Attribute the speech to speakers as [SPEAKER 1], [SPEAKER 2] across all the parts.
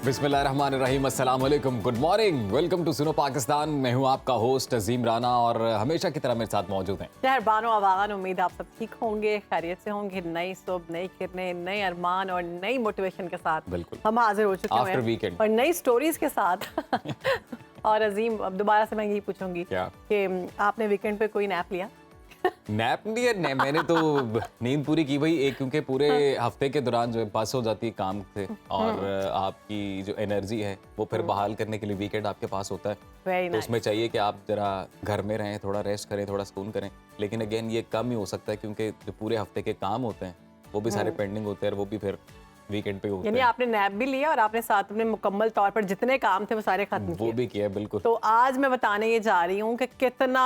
[SPEAKER 1] बिस्मिल्लाहिर्रहमानिर्रहीम, अस्सलाम वालेकुम, good morning, welcome to Suno Pakistan. मैं हूं आपका होस्ट अजीम राना और हमेशा की तरह मेरे साथ मौजूद हैं
[SPEAKER 2] मेहरबानो आवान। उम्मीद आप सब ठीक होंगे, खैरियत से होंगे। नई सुबह, नई किरणें, नए अरमान और नई मोटिवेशन के साथ
[SPEAKER 1] बिल्कुल
[SPEAKER 2] हम हाजिर हो चुके
[SPEAKER 1] आफ्टर
[SPEAKER 2] हैं
[SPEAKER 1] वीकेंड
[SPEAKER 2] और नई स्टोरीज के साथ। और अजीम, अब दोबारा से मैं यही पूछूंगी
[SPEAKER 1] क्या
[SPEAKER 2] कि आपने वीकेंड पे कोई नैप लिया?
[SPEAKER 1] नैप नहीं है मैंने तो नींद पूरी की भाई एक, क्योंकि पूरे हफ्ते के दौरान जो है बस हो जाती है काम से और आपकी जो एनर्जी है वो फिर बहाल करने के लिए वीकेंड आपके पास होता है।
[SPEAKER 2] वेरी
[SPEAKER 1] तो
[SPEAKER 2] नाइस।
[SPEAKER 1] उसमें चाहिए कि आप जरा घर में रहें, थोड़ा रेस्ट करें, थोड़ा सुकून करें। लेकिन अगेन ये कम ही हो सकता है क्योंकि जो पूरे हफ्ते के काम होते हैं वो भी सारे पेंडिंग होते हैं और वो भी फिर वीकेंड पे होते
[SPEAKER 2] यानी
[SPEAKER 1] हैं।
[SPEAKER 2] आपने नैप भी लिया और आपने साथ में मुकम्मल तौर पर जितने काम थे वो सारे खत्म
[SPEAKER 1] वो
[SPEAKER 2] किए।
[SPEAKER 1] भी किया है, बिल्कुल।
[SPEAKER 2] तो आज मैं बताने ये जा रही हूँ कि कितना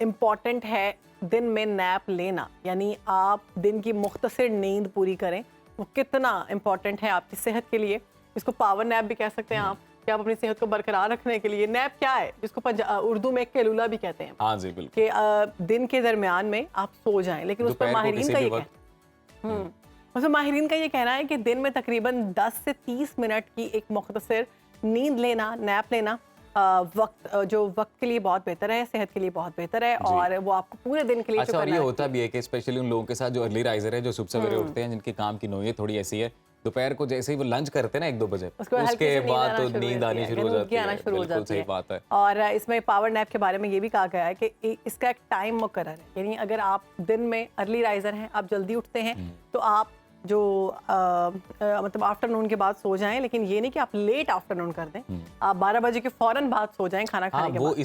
[SPEAKER 2] इम्पॉर्टेंट है दिन में नैप लेना, यानी आप दिन की मुख्तसर नींद पूरी करें, वो कितना इम्पॉर्टेंट है आपकी सेहत के लिए। इसको पावर नैप भी कह सकते हैं आप, कि आप अपनी सेहत को बरकरार रखने के लिए। नैप क्या है, जिसको उर्दू में कैलूला भी कहते हैं,
[SPEAKER 1] हाँ जी, बिल्कुल।
[SPEAKER 2] कि दिन के दरमियान में आप सो जाएं। लेकिन उस पर
[SPEAKER 1] दोपहर को
[SPEAKER 2] माहिरीन
[SPEAKER 1] किसी
[SPEAKER 2] का
[SPEAKER 1] भी
[SPEAKER 2] ये
[SPEAKER 1] वक्त
[SPEAKER 2] उसमें माहिरीन का ये कहना है कि दिन में तकरीबन 10 से 30 मिनट की एक मुख्तसर नींद लेना, नैप लेना जो वक्त के लिए बहुत बेहतर है, सेहत के लिए बहुत बेहतर है और वो आपको पूरे दिन के लिए
[SPEAKER 1] अच्छा,
[SPEAKER 2] जो
[SPEAKER 1] और
[SPEAKER 2] करना
[SPEAKER 1] ये
[SPEAKER 2] है।
[SPEAKER 1] होता भी है कि स्पेशली उन लोगों के साथ जो अर्ली राइजर है, जो सुबह सवेरे उठते हैं, जिनकी काम की नौयत थोड़ी ऐसी है, दोपहर को जैसे ही वो लंच करते हैं ना 1-2 बजे, उसके बाद तो नींद आनी शुरू हो जाती है। बिल्कुल सही बात है।
[SPEAKER 2] और इसमें पावर नैप के बारे में ये भी कहा गया है कि इसका एक टाइम मुकर्रर है, यानी अगर आप दिन में अर्ली राइजर हैं, आप जल्दी उठते हैं, तो आप जो मतलब आफ्टरनून के बाद सो जाएं। लेकिन ये नहीं कि आप लेट आफ्टरनून कर दें, आप 12 बजे के फौरन बाद सो जाएं खाना खाने के
[SPEAKER 1] वो
[SPEAKER 2] बाद।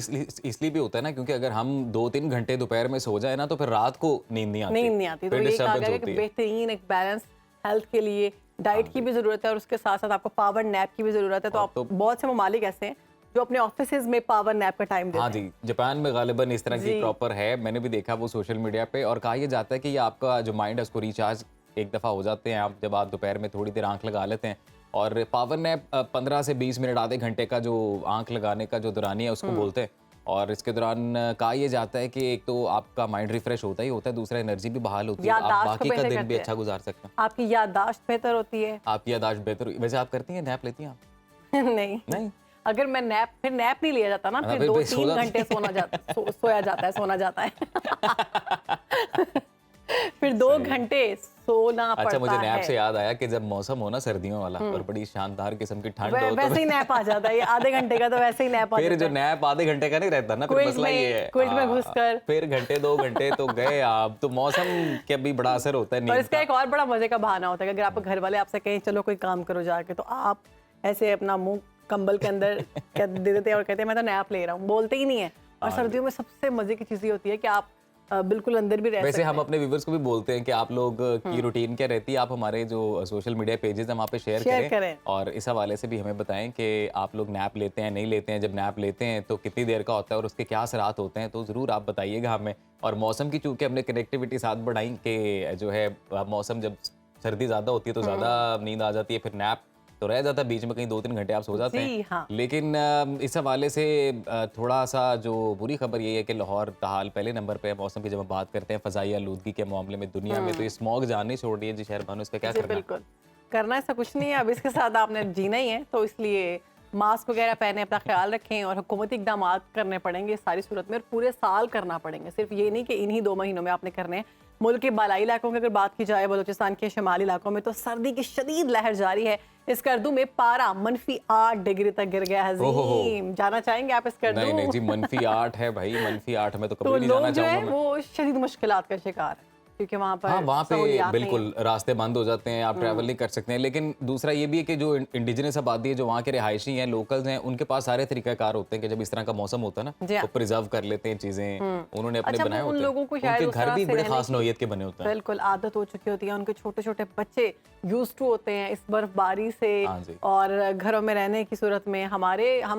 [SPEAKER 1] इसलिए भी होता है ना, क्योंकि अगर हम 2-3 घंटे दोपहर में सो जाए ना तो फिर रात को नींद नहीं आती।
[SPEAKER 2] तो
[SPEAKER 1] फिर
[SPEAKER 2] ये कहा
[SPEAKER 1] डिस्टर्बेंस
[SPEAKER 2] गया है कि
[SPEAKER 1] होती है।
[SPEAKER 2] बेहतरीन एक बैलेंस हेल्थ के लिए डाइट की भी जरूरत है और उसके साथ साथ आपको पावर नैप की भी जरूरत है। तो
[SPEAKER 1] और
[SPEAKER 2] आप
[SPEAKER 1] तो
[SPEAKER 2] बहुत से ममालिक ऐसे हैं जो अपने ऑफिसेज में पावर नैप का टाइम
[SPEAKER 1] हाँ
[SPEAKER 2] देते हैं।
[SPEAKER 1] जी, जापान में गालिबन इस तरह की
[SPEAKER 2] जी।
[SPEAKER 1] प्रॉपर है। मैंने भी देखा वो सोशल मीडिया पे, और कहा यह जाता है कि ये आपका जो माइंड है उसको रिचार्ज एक दफ़ा हो जाते हैं आप, जब आप दोपहर में थोड़ी देर आंख लगा लेते हैं। और पावर नैप 15 से 20 मिनट, आधे घंटे का जो आंख लगाने का जो दौरानी है उसको बोलते हैं। और इसके दौरान कहा यह जाता है कि एक तो आपका माइंड रिफ्रेश होता ही होता है, दूसरा एनर्जी भी बहाल होती है, आप
[SPEAKER 2] याददाश्त को
[SPEAKER 1] बाकी का
[SPEAKER 2] बेहतर
[SPEAKER 1] दिन भी
[SPEAKER 2] करते हैं।
[SPEAKER 1] अच्छा गुजार सकते हैं।
[SPEAKER 2] आपकी याददाश्त बेहतर होती है।
[SPEAKER 1] आपकी याददाश्त बेहतर हुई। वैसे आप करती हैं, नैप लेती हैं आप?
[SPEAKER 2] नहीं,
[SPEAKER 1] नहीं?
[SPEAKER 2] अगर मैं फिर नैप नहीं लिया जाता ना,
[SPEAKER 1] हाँ,
[SPEAKER 2] फिर
[SPEAKER 1] फिर
[SPEAKER 2] 2-3
[SPEAKER 1] सो
[SPEAKER 2] घंटे सोया जाता है, सोना जाता है। फिर 2 घंटे सोना पड़ता है।
[SPEAKER 1] अच्छा, मुझे नैप से याद आया कि जब मौसम हो ना सर्दियों वाला और बड़ी शानदार किस्म की ठंड हो,
[SPEAKER 2] वैसे ही नैप आ जाता है। ये आधे घंटे का तो वैसे ही नैप आ
[SPEAKER 1] फिर
[SPEAKER 2] जाता
[SPEAKER 1] जो
[SPEAKER 2] है।
[SPEAKER 1] नैप आधे घंटे का नहीं रहता ना, फिर
[SPEAKER 2] क्विज
[SPEAKER 1] मसला ये है
[SPEAKER 2] में घुसकर
[SPEAKER 1] फिर घंटे 2 घंटे तो गए आप। तो मौसम के भी बड़ा असर होता है
[SPEAKER 2] और
[SPEAKER 1] नींद
[SPEAKER 2] इसका
[SPEAKER 1] का।
[SPEAKER 2] एक और बड़ा मजे का बहाना होता है कि अगर आपके घर वाले आपसे कहें चलो कोई काम करो जाके, तो आप ऐसे अपना मुंह कंबल के अंदर दे देते हैं और कहते हैं मैं तो नैप ले रहा हूँ, बोलते ही नहीं है। और सर्दियों में सबसे मजे की चीज ये होती है कि आप बिल्कुल अंदर भी रह सकते
[SPEAKER 1] वैसे
[SPEAKER 2] हैं।
[SPEAKER 1] हम अपने व्यूवर्स को भी बोलते हैं कि आप लोग की रूटीन क्या रहती है, आप हमारे जो सोशल मीडिया पेजेस हैं वहाँ पे शेयर करें और इस हवाले से भी हमें बताएं कि आप लोग नैप लेते हैं, नहीं लेते हैं, जब नैप लेते हैं तो कितनी देर का होता है और उसके क्या असरात होते हैं, तो ज़रूर आप बताइएगा हमें। और मौसम की चूँकि हमने कनेक्टिविटी साथ बढ़ाई कि जो है मौसम जब सर्दी ज़्यादा होती है तो ज़्यादा नींद आ जाती है, फिर नैप तो रह जाता है बीच में, कहीं 2-3 घंटे आप सो जाते हैं।
[SPEAKER 2] हाँ।
[SPEAKER 1] लेकिन इस हवाले से थोड़ा सा जो बुरी खबर यही है कि लाहौर ताहाल पहले नंबर पे है मौसम की। जब हम बात करते हैं फ़ज़ाई आलूदगी के मामले में दुनिया में, तो ये स्मॉग जान नहीं छोड़ रही है जी शहर बानो, इसका क्या
[SPEAKER 2] जी
[SPEAKER 1] करना?
[SPEAKER 2] बिल्कुल, करना ऐसा कुछ नहीं है। अब इसके साथ आपने जीना ही है, तो इसलिए मास्क वगैरह पहने, अपना ख्याल रखें और हुकूमती इकदाम करने पड़ेंगे सारी सूरत में, और पूरे साल करना पड़ेंगे। सिर्फ ये नहीं कि इन्हीं 2 महीनों में आपने करने हैं। मुल्क के बालाई इलाकों की अगर बात की जाए, बलूचिस्तान के शुमाली इलाकों में तो सर्दी की शदीद लहर जारी है। इस कर्दू में पारा -8 डिग्री तक गिर गया है। हज़ीम, जाना चाहेंगे आप इस कर्दू?
[SPEAKER 1] नहीं जी, -8 है भाई, -8 में तो
[SPEAKER 2] तो
[SPEAKER 1] कभी नहीं
[SPEAKER 2] लोग
[SPEAKER 1] जाना
[SPEAKER 2] जो है
[SPEAKER 1] चाहूँगा मैं।
[SPEAKER 2] वो शदीद मुश्किलात का शिकार है, क्योंकि वहाँ पर
[SPEAKER 1] हाँ, वहाँ पे
[SPEAKER 2] सहूलियात नहीं
[SPEAKER 1] बिल्कुल
[SPEAKER 2] है।
[SPEAKER 1] रास्ते बंद हो जाते हैं, आप ट्रैवल नहीं कर सकते हैं। लेकिन दूसरा ये भी है कि जो इंडिजिनस आबादी है, जो वहाँ के रिहायशी हैं, लोकल्स हैं, उनके पास सारे तरीक़ाकार होते हैं कि जब इस तरह का मौसम होता है ना, वो प्रिजर्व कर लेते हैं चीज़ें, उन्होंने अपने
[SPEAKER 2] अच्छा,
[SPEAKER 1] बनाए
[SPEAKER 2] उन
[SPEAKER 1] होते हैं।
[SPEAKER 2] लोगों को शायद
[SPEAKER 1] उनके
[SPEAKER 2] उस
[SPEAKER 1] घर
[SPEAKER 2] तरह
[SPEAKER 1] भी
[SPEAKER 2] से
[SPEAKER 1] बड़े
[SPEAKER 2] रहने
[SPEAKER 1] खास
[SPEAKER 2] की
[SPEAKER 1] नौइयत के बने होते हैं।
[SPEAKER 2] बिल्कुल आदत हो चुकी होती है, उनके छोटे छोटे बच्चे यूज्ड टू होते हैं इस बर्फबारी से।
[SPEAKER 1] हाँ जी।
[SPEAKER 2] और घरों में रहने की सूरत में हम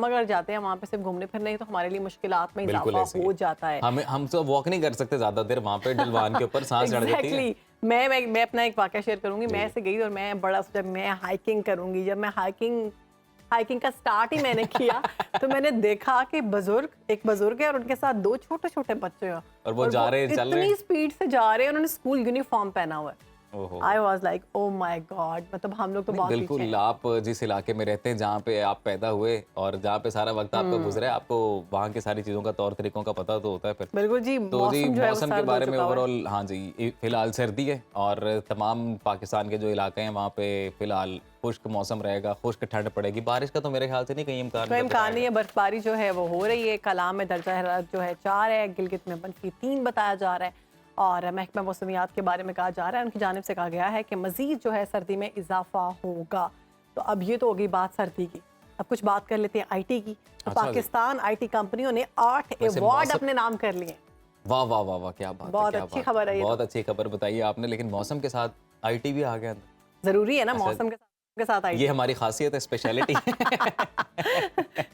[SPEAKER 2] अगर जाते हैं वहाँ पे सिर्फ घूमने फिरने ही, तो हमारे लिए मुश्किलात में
[SPEAKER 1] बिल्कुल
[SPEAKER 2] इजाफा
[SPEAKER 1] ऐसे ही
[SPEAKER 2] हो
[SPEAKER 1] है।
[SPEAKER 2] जाता है।
[SPEAKER 1] हम तो वॉक नहीं कर सकते ज़्यादा देर वहाँ पे, डलवान के ऊपर सांस चढ़ जाती है।
[SPEAKER 2] Exactly. मैं अपना एक वाकया शेयर करूंगी। मैं ऐसे गई और मैं बड़ा सोचा मैं हाइकिंग करूंगी। जब मैं हाइकिंग का स्टार्ट ही मैंने किया तो मैंने देखा कि एक बुजुर्ग है और उनके साथ 2 छोटे छोटे बच्चे हैं
[SPEAKER 1] और वो जा रहे हैं, चल रहे हैं।
[SPEAKER 2] इतनी स्पीड से जा रहे हैं, उन्होंने स्कूल यूनिफॉर्म पहना हुआ है I was like oh my God, मतलब हम लोग तो बहुत पीछे
[SPEAKER 1] बिल्कुल,
[SPEAKER 2] हैं।
[SPEAKER 1] आप जिस इलाके में रहते हैं, जहाँ पे आप पैदा हुए और जहाँ पे सारा वक्त आपका गुजरा है, आपको वहाँ की सारी चीज़ों का तौर तरीकों का पता तो होता है फिर।
[SPEAKER 2] बिल्कुल जी,
[SPEAKER 1] तो जी
[SPEAKER 2] मौसम जो है वो
[SPEAKER 1] मौसम के
[SPEAKER 2] सर्द हो
[SPEAKER 1] बारे में
[SPEAKER 2] चुका हुआ है।
[SPEAKER 1] ओवरऑल, हाँ जी, फिलहाल सर्दी है और तमाम पाकिस्तान के जो इलाके हैं वहाँ पे फिलहाल खुश्क मौसम रहेगा, खुश्क ठंड पड़ेगी। बारिश का तो मेरे ख्याल से नहीं कहीं इम्कान
[SPEAKER 2] कोई
[SPEAKER 1] नजर
[SPEAKER 2] इम्कान नहीं
[SPEAKER 1] आएगा।
[SPEAKER 2] है, बर्फबारी जो है वो हो रही है। कलाम में दर्जा हरारत जो है 4 है, गिलगित में -3 बताया जा रहा है और महकमा मौसमियात के बारे में कहा जा रहा है, उनकी जानिब से कहा गया है कि मज़ीद जो है सर्दी में इजाफा होगा। तो अब ये तो होगी बात सर्दी की, अब कुछ बात कर लेते हैं आईटी की। तो
[SPEAKER 1] अच्छा जी।
[SPEAKER 2] पाकिस्तान आईटी कंपनियों ने 8
[SPEAKER 1] वैसे
[SPEAKER 2] अवार्ड
[SPEAKER 1] मौसम,
[SPEAKER 2] अपने नाम कर लिए।
[SPEAKER 1] वाह वाह वाह वाह, क्या बात है,
[SPEAKER 2] बहुत
[SPEAKER 1] क्या
[SPEAKER 2] अच्छी
[SPEAKER 1] बात
[SPEAKER 2] खबर है ये
[SPEAKER 1] बहुत
[SPEAKER 2] तो।
[SPEAKER 1] अच्छी खबर बताई आपने, लेकिन मौसम के साथ आईटी भी आ गया अंदर।
[SPEAKER 2] ज़रूरी है ना,
[SPEAKER 1] अच्छा,
[SPEAKER 2] मौसम के साथ
[SPEAKER 1] ये
[SPEAKER 2] आईटी।
[SPEAKER 1] हमारी खासियत है, स्पेशलिटी।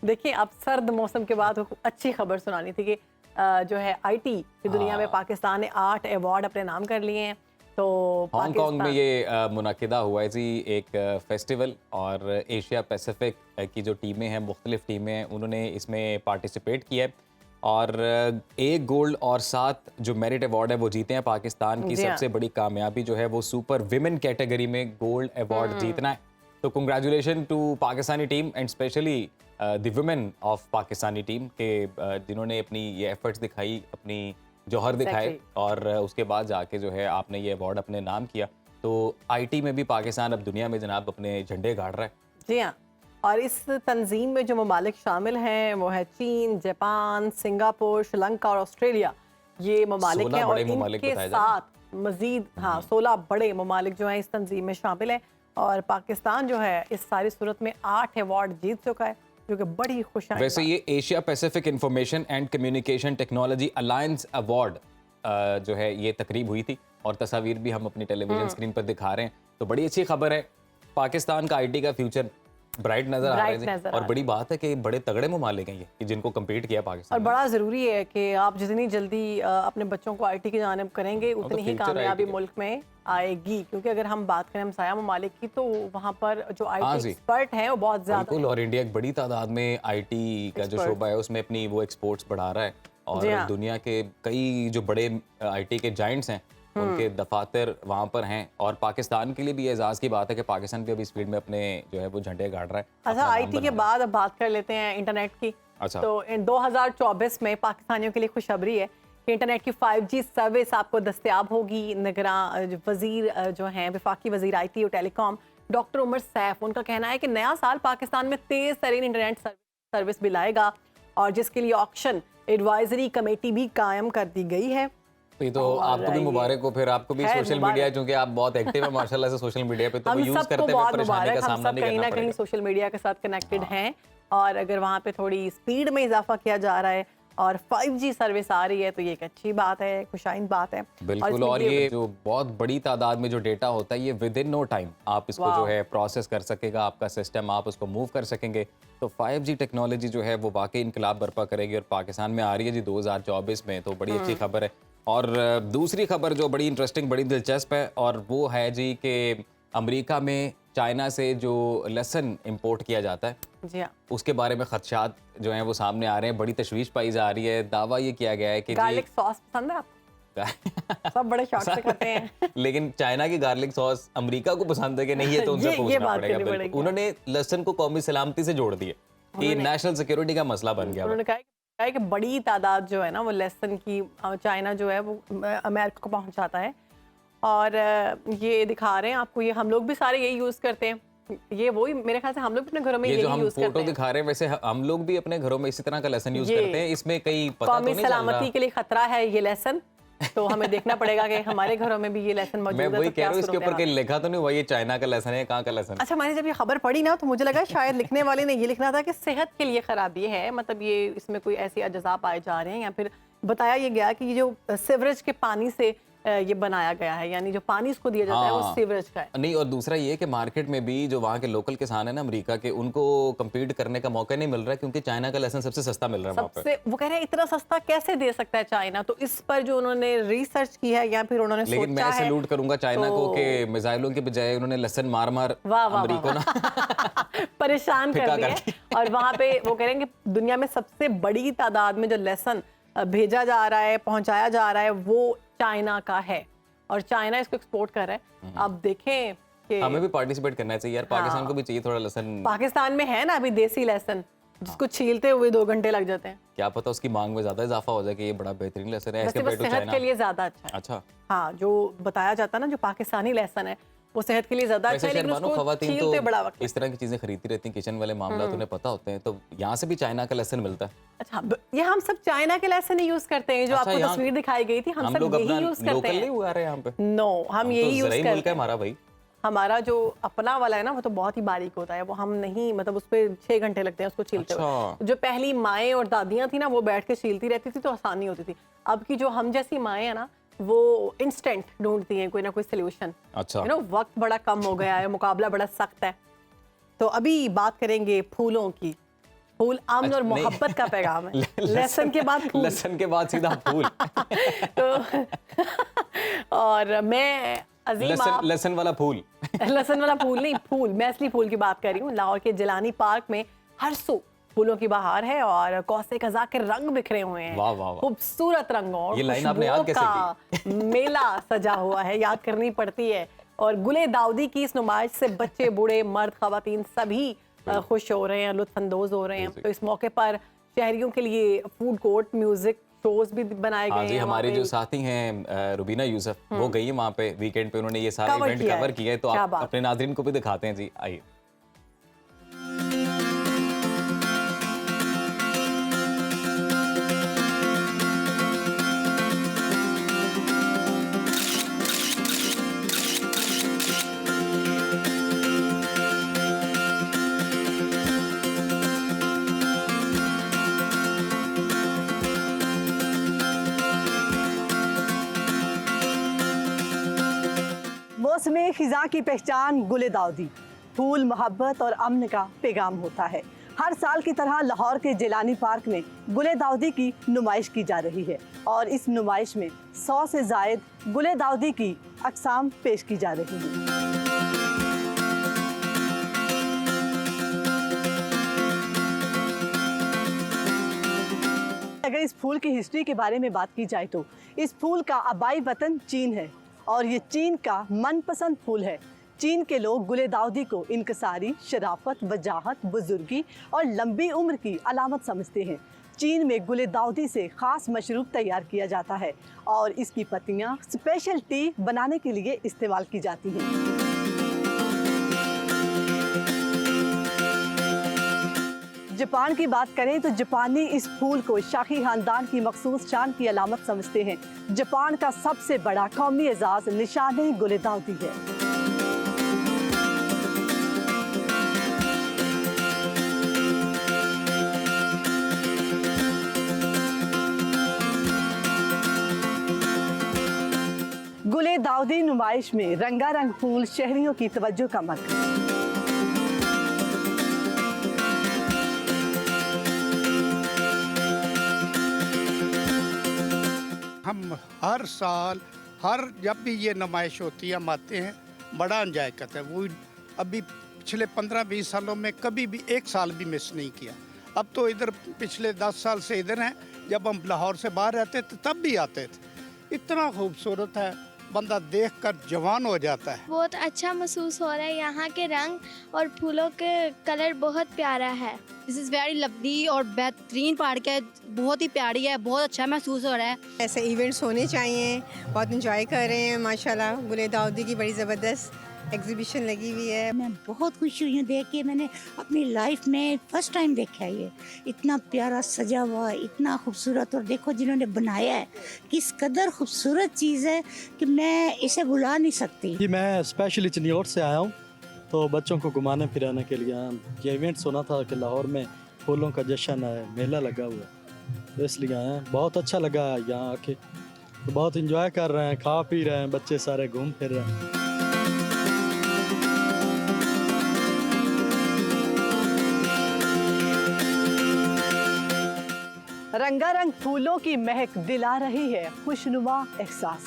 [SPEAKER 2] देखिए, अब सर्द मौसम के बाद अच्छी खबर सुनानी थी कि जो है आईटी की दुनिया में पाकिस्तान ने 8 अवार्ड अपने नाम कर लिए हैं। तो
[SPEAKER 1] हांगकांग में
[SPEAKER 2] पाकिस्तान
[SPEAKER 1] ये मुनाकिदा हुआ है जी एक फेस्टिवल, और एशिया पैसिफिक की जो टीमें हैं, मुख्तलिफ टीमें हैं, उन्होंने इसमें पार्टिसिपेट किया है और 1 गोल्ड और 7 जो मेरिट अवार्ड है वो जीते हैं। पाकिस्तान की
[SPEAKER 2] जी हाँ।
[SPEAKER 1] सबसे बड़ी कामयाबी जो है वो सुपर विमेन कैटेगरी में गोल्ड अवार्ड जीतना है। तो congratulation to Pakistani team and specially the women of Pakistani team के जिन्होंने अपनी ये एफर्ट्स दिखाई, अपनी जौहर दिखाए
[SPEAKER 2] Exactly.
[SPEAKER 1] और उसके बाद जाके जो है आपने ये अवार्ड अपने नाम किया। तो आईटी में भी पाकिस्तान अब दुनिया में जनाब अपने झंडे गाड़ रहा है।
[SPEAKER 2] जी हाँ, और इस तंजीम में जो ममालिक शामिल हैं वो है चीन, जापान, सिंगापुर, श्रीलंका और ऑस्ट्रेलिया। ये ममालिक
[SPEAKER 1] 16
[SPEAKER 2] हैं और
[SPEAKER 1] बड़े ममालिक
[SPEAKER 2] इनके
[SPEAKER 1] बताए जा रहे हैं।
[SPEAKER 2] साथ मजीद 16 बड़े ममालिक जो हैं इस तंजीम में शामिल हैं और पाकिस्तान जो है इस सारी सूरत में 8 अवार्ड जीत चुका है, जो कि बड़ी खुश
[SPEAKER 1] वैसे ये Asia Pacific information and communication technology alliance award जो है ये तकरीब हुई थी और तस्वीर भी हम अपनी टेलीविजन स्क्रीन पर दिखा रहे हैं। तो बड़ी अच्छी खबर है, पाकिस्तान का आईटी का फ्यूचर ब्राइट नजर आ रहा है जी। और बड़ी बात है कि बड़े तगड़े ममालिक हैं ये कि जिनको कम्पीट किया
[SPEAKER 2] और
[SPEAKER 1] पाकिस्तान ने।
[SPEAKER 2] बड़ा ज़रूरी है कि आप जितनी जल्दी अपने बच्चों को आईटी की जानिब करेंगे उतनी ही
[SPEAKER 1] future
[SPEAKER 2] कामयाबी
[SPEAKER 1] IT के।
[SPEAKER 2] मुल्क में आएगी, क्योंकि अगर हम बात करें हमसाया ममालिक की तो वहाँ पर जो आईटी
[SPEAKER 1] जी।
[SPEAKER 2] एक्सपर्ट हैं वो बहुत ज़्यादा
[SPEAKER 1] बिल्कुल, और इंडिया एक बड़ी तादाद में आईटी का जो
[SPEAKER 2] Experts।
[SPEAKER 1] शोबा है उसमें अपनी वो एक्सपोर्ट्स बढ़ा रहा है और
[SPEAKER 2] जी हाँ।
[SPEAKER 1] दुनिया के कई जो बड़े आईटी के जाइंट्स हैं उनके दफातर वहाँ पर हैं और पाकिस्तान के लिए भी एजाज़ की बात है कि पाकिस्तान भी अभी स्पीड में अपने जो है वो झंडे गाड़ रहा है।
[SPEAKER 2] अच्छा,
[SPEAKER 1] अपना नाम
[SPEAKER 2] आईटी के
[SPEAKER 1] बना रहा है।
[SPEAKER 2] बाद अब बात कर लेते हैं इंटरनेट की।
[SPEAKER 1] अच्छा।
[SPEAKER 2] तो 2024 में पाकिस्तानियों के लिए खुशखबरी है कि इंटरनेट की 5G सर्विस आपको दस्तयाब होगी। निगरान वजीर जो हैं वफाकी वजीर आईटी और टेलीकॉम डॉक्टर उमर सैफ, उनका कहना है कि नया साल पाकिस्तान में तेज तरीन इंटरनेट सर्विस भी लाएगा और जिसके लिए ऑक्शन एडवाइजरी कमेटी भी कायम कर दी गई है।
[SPEAKER 1] तो ये तो
[SPEAKER 2] और
[SPEAKER 1] आपको भी
[SPEAKER 2] ये
[SPEAKER 1] मुबारक हो, फिर आपको भी
[SPEAKER 2] खैर
[SPEAKER 1] सोशल
[SPEAKER 2] मुबारक।
[SPEAKER 1] मीडिया, क्योंकि आप बहुत एक्टिव है माशाल्लाह से सोशल मीडिया पे, तो वो
[SPEAKER 2] हम
[SPEAKER 1] यूज
[SPEAKER 2] सबको
[SPEAKER 1] करते हुए
[SPEAKER 2] बहुत
[SPEAKER 1] परेशानी का
[SPEAKER 2] मुबारक, हम
[SPEAKER 1] सामना
[SPEAKER 2] सब
[SPEAKER 1] नहीं
[SPEAKER 2] कहीं
[SPEAKER 1] करना
[SPEAKER 2] ना कहीं
[SPEAKER 1] पड़ेगा।
[SPEAKER 2] सोशल मीडिया के साथ कनेक्टेड हैं और अगर वहाँ पे थोड़ी स्पीड में इजाफा किया जा रहा है और 5G सर्विस आ रही है तो ये एक अच्छी बात है, खुशाइन बात है।
[SPEAKER 1] बिल्कुल,
[SPEAKER 2] इसमें
[SPEAKER 1] और ये जो बहुत बड़ी तादाद में जो डेटा होता है ये विद इन नो टाइम आप इसको जो है प्रोसेस कर सकेगा, आपका सिस्टम, आप उसको मूव कर सकेंगे। तो 5G टेक्नोलॉजी जो है वो वाकई इनकलाब बर्पा करेगी और पाकिस्तान में आ रही है जी 2024 में, तो बड़ी अच्छी खबर है। और दूसरी खबर जो बड़ी इंटरेस्टिंग, बड़ी दिलचस्प है, और वो है जी कि अमेरिका में चाइना से जो लहसुन इंपोर्ट किया जाता है
[SPEAKER 2] जी हाँ,
[SPEAKER 1] उसके बारे में खदशात जो हैं वो सामने आ रहे हैं, बड़ी तशवीश पाई जा रही है। दावा ये किया गया है कि
[SPEAKER 2] गार्लिक सॉस पसंद है आपको? सब बड़े शौक से खाते हैं।
[SPEAKER 1] लेकिन चाइना की गार्लिक सॉस अमेरिका को पसंद है कि नहीं, ये तो उनसे
[SPEAKER 2] ये
[SPEAKER 1] पूछना
[SPEAKER 2] बात
[SPEAKER 1] पड़ेगा।
[SPEAKER 2] करनी
[SPEAKER 1] बिल्कुल,
[SPEAKER 2] पड़ेगी।
[SPEAKER 1] उन्होंने लहसुन को कौमी सलामती से जोड़ दिया कि नेशनल सिक्योरिटी का मसला बन गया।
[SPEAKER 2] उन्होंने कहा है कि बड़ी तादाद जो है ना वो लहसुन की चाइना जो है वो अमेरिका को पहुंचाता है और ये दिखा रहे हैं आपको, ये हम लोग भी सारे यही यूज़ करते हैं। ये वही मेरे ख्याल से हम लोग भी अपने घरों में
[SPEAKER 1] ये
[SPEAKER 2] यही
[SPEAKER 1] जो हम
[SPEAKER 2] यूज़ करते
[SPEAKER 1] फोटो
[SPEAKER 2] हैं।
[SPEAKER 1] दिखा रहे हैं वैसे हम लोग भी अपने घरों में इसी तरह का लहसुन यूज
[SPEAKER 2] ये
[SPEAKER 1] करते हैं। इसमें कई पता तो
[SPEAKER 2] कौमी
[SPEAKER 1] नहीं चल रहा।
[SPEAKER 2] सलामती के लिए खतरा है ये लहसुन, तो हमें देखना पड़ेगा कि हमारे घरों में भी ये लहसुन मौजूद
[SPEAKER 1] मैं
[SPEAKER 2] है
[SPEAKER 1] वही
[SPEAKER 2] तो
[SPEAKER 1] कह
[SPEAKER 2] क्या
[SPEAKER 1] रहा हूँ, इसके
[SPEAKER 2] सूरत
[SPEAKER 1] ऊपर
[SPEAKER 2] हाल
[SPEAKER 1] कहीं
[SPEAKER 2] है।
[SPEAKER 1] लिखा तो नहीं हुआ ये चाइना का लहसुन है, कहाँ का लहसुन है?
[SPEAKER 2] अच्छा, मैंने जब ये खबर पढ़ी ना तो मुझे लगा शायद लिखने वाले ने ये लिखना था कि सेहत के लिए खराबी है, मतलब ये इसमें कोई ऐसे अज्जा पाए जा रहे हैं, या फिर बताया ये गया कि ये जो सीवरेज के पानी से ये बनाया गया है, यानी जो पानी इसको दिया जाता है वो
[SPEAKER 1] हाँ।
[SPEAKER 2] सीवरेज का है।
[SPEAKER 1] नहीं, और दूसरा ये कि मार्केट में भी जो वहाँ के लोकल किसान है ना अमेरिका के, उनको कम्पीट करने का मौका नहीं मिल रहा है क्योंकि चाइना का लहसुन सबसे सस्ता मिल रहा है वहाँ पे।
[SPEAKER 2] सबसे वो कह रहे हैं इतना सस्ता कैसे दे सकता है चाइना, तो इस पर जो उन्होंने रिसर्च की है या फिर उन्होंने
[SPEAKER 1] लेकिन
[SPEAKER 2] सोचा
[SPEAKER 1] मैं
[SPEAKER 2] है,
[SPEAKER 1] सैल्यूट करूंगा चाइना को
[SPEAKER 2] तो-
[SPEAKER 1] कि मिसाइलों के बजाय उन्होंने लहसुन मार मार
[SPEAKER 2] वाह वाह
[SPEAKER 1] अमेरिका
[SPEAKER 2] वाह,
[SPEAKER 1] ना
[SPEAKER 2] परेशान
[SPEAKER 1] फिका
[SPEAKER 2] कर दिया
[SPEAKER 1] कर
[SPEAKER 2] है। और वहाँ पे वो कह रहे हैं कि दुनिया में सबसे बड़ी तादाद में जो लहसुन भेजा जा रहा है, पहुंचाया जा रहा है, वो चाइना का है। और चाइना इसको एक्सपोर्ट कर रहा है। अब देखें कि
[SPEAKER 1] हमें भी पार्टिसिपेट करना चाहिए यार, पाकिस्तान को भी चाहिए थोड़ा लहसुन।
[SPEAKER 2] पाकिस्तान में है ना अभी देसी लहसुन, जिसको छीलते हुए 2 घंटे लग जाते हैं।
[SPEAKER 1] क्या पता उसकी मांग में ज्यादा इजाफा हो जाए कि ये बड़ा बेहतरीन लहसुन है,
[SPEAKER 2] वैसे वो सेहत के लिए ज्यादा अच्छा है।
[SPEAKER 1] अच्छा,
[SPEAKER 2] हाँ, जो बताया जाता है ना, जो पाकिस्तानी लहसुन है वो सेहत के लिए ज्यादा अच्छा है, लेकिन उसको
[SPEAKER 1] खवातीन
[SPEAKER 2] छीलते
[SPEAKER 1] तो
[SPEAKER 2] बड़ा वक्त
[SPEAKER 1] इस तरह की चीजें खरीदती रहती हैं, किचन वाले मामला तो उन्हें पता होते हैं, तो यहाँ से भी चाइना का लहसुन मिलता है।
[SPEAKER 2] अच्छा, ये हम सब चाइना के लहसुन ही यूज करते हैं, जो
[SPEAKER 1] अच्छा,
[SPEAKER 2] आपको तस्वीर दिखाई गई थी, हम सब
[SPEAKER 1] लोग
[SPEAKER 2] यही
[SPEAKER 1] अपना
[SPEAKER 2] यूज करते
[SPEAKER 1] लोकल
[SPEAKER 2] हैं।
[SPEAKER 1] नहीं उगा रहे हैं यहाँ पे।
[SPEAKER 2] नो, हम यही यूज
[SPEAKER 1] ज़राई
[SPEAKER 2] करते
[SPEAKER 1] मुल्क है
[SPEAKER 2] हैं।
[SPEAKER 1] हमारा भाई।
[SPEAKER 2] हमारा जो अपना वाला है ना, वो तो बहुत ही बारीक होता है, वो हम नहीं, मतलब उस पे 6 घंटे लगते हैं उसको छीलते हुए। जो पहली माएँ और दादियाँ थी ना, वो बैठ के छीलती रहती थी तो आसानी होती थी। अब की जो हम जैसी माएँ हैं ना, वो इंस्टेंट ढूंढती हैं कोई ना कोई सोल्यूशन।
[SPEAKER 1] अच्छा,
[SPEAKER 2] वक्त बड़ा कम हो गया है, मुकाबला बड़ा सख्त है। तो अभी बात करेंगे फूलों की। फूल अमन और मोहब्बत का पैगाम है। लहसुन के बाद फूल,
[SPEAKER 1] लहसुन के बाद सीधा फूल।
[SPEAKER 2] तो और मैं
[SPEAKER 1] लहसुन वाला फूल।
[SPEAKER 2] लहसुन वाला फूल नहीं, फूल, मैं असली फूल की बात कर रही हूँ। लाहौर के जिलानी पार्क में हर सू फूलों की बहार है और कौसे कज़ा के रंग बिखरे हुए हैं।
[SPEAKER 1] वाह वाह वाह,
[SPEAKER 2] खूबसूरत रंगों और
[SPEAKER 1] ये लाइन आपने याद कैसे
[SPEAKER 2] की? मेला सजा हुआ है, याद करनी पड़ती है। और गुले दाऊदी की इस नुमाइश से बच्चे, बूढ़े, मर्द, खवातीन सभी खुश हो रहे हैं, लुत्फानंदोज हो रहे हैं। तो इस मौके पर शहरियों के लिए फूड कोर्ट, म्यूजिक शोज भी बनाए गए हैं।
[SPEAKER 1] हमारे जो साथी हैं रुबीना यूसुफ, वो गई है वहाँ पे वीकेंड पे, उन्होंने ये सारा इवेंट कवर किया है, तो आप अपने नाज़रीन को भी दिखाते हैं जी, आइए।
[SPEAKER 3] मौसम खिज़ा की पहचान गुले दाऊदी, फूल मोहब्बत और अमन का पैगाम होता है। हर साल की तरह लाहौर के जिलानी पार्क में गुले दाऊदी की नुमाइश की जा रही है और इस नुमाइश में 100 से ज़ायद गुले दाऊदी की अक़साम पेश की जा रही हैं। अगर इस फूल की हिस्ट्री के बारे में बात की जाए तो इस फूल का आबाई वतन चीन है और ये चीन का मनपसंद फूल है। चीन के लोग गुले दाऊदी को इनकसारी, शराफत, वजाहत, बुजुर्गी और लंबी उम्र की अलामत समझते हैं। चीन में गुले दाऊदी से ख़ास मशरूब तैयार किया जाता है और इसकी पत्तियां स्पेशल टी बनाने के लिए इस्तेमाल की जाती हैं। जापान की बात करें तो जापानी इस फूल को शाही खानदान की मखसूस शान की अलामत समझते हैं। जापान का सबसे बड़ा कौमी एजाज़ निशान गुले दाऊदी है। गुले दाऊदी नुमाइश में रंगारंग फूल शहरियों की तवज्जो का मरकज़।
[SPEAKER 4] हम हर साल जब भी ये नुमाइश होती है हम आते हैं, बड़ा एंजॉय करते हैं। वो अभी पिछले 15-20 सालों में कभी भी एक साल भी मिस नहीं किया। अब तो इधर पिछले 10 साल से इधर हैं, जब हम लाहौर से बाहर रहते थे तब भी आते थे। इतना खूबसूरत है, बंदा देखकर जवान हो जाता है।
[SPEAKER 5] बहुत अच्छा महसूस हो रहा है, यहाँ के रंग और फूलों के कलर बहुत प्यारा है।
[SPEAKER 6] दिस इज़ वेरी लवली और बेहतरीन पार्क है, बहुत ही प्यारी है, बहुत अच्छा महसूस हो रहा है।
[SPEAKER 7] ऐसे इवेंट्स होने चाहिए, बहुत इंजॉय कर रहे हैं माशाल्लाह। गुले दाऊदी की बड़ी ज़बरदस्त एग्जीबिशन लगी हुई है।
[SPEAKER 8] मैं बहुत खुश हुई हूँ देख के, मैंने अपनी लाइफ में फर्स्ट टाइम देखा है ये इतना प्यारा सजा हुआ, इतना खूबसूरत। और देखो जिन्होंने बनाया है किस कदर खूबसूरत चीज़ है कि मैं इसे भुला नहीं सकती।
[SPEAKER 9] जी मैं स्पेशली चिन्योट से आया हूँ, तो बच्चों को घुमाने फिराने के लिए ये इवेंट सुना था कि लाहौर में फूलों का जश्न है, मेला लगा हुआ है, तो इसलिए आए हैं। बहुत अच्छा लगा यहाँ आके, तो बहुत इंजॉय कर रहे हैं, खा पी रहे हैं, बच्चे सारे घूम फिर रहे हैं।
[SPEAKER 3] रंगारंग फूलों की महक दिला रही है खुशनुमा एहसास।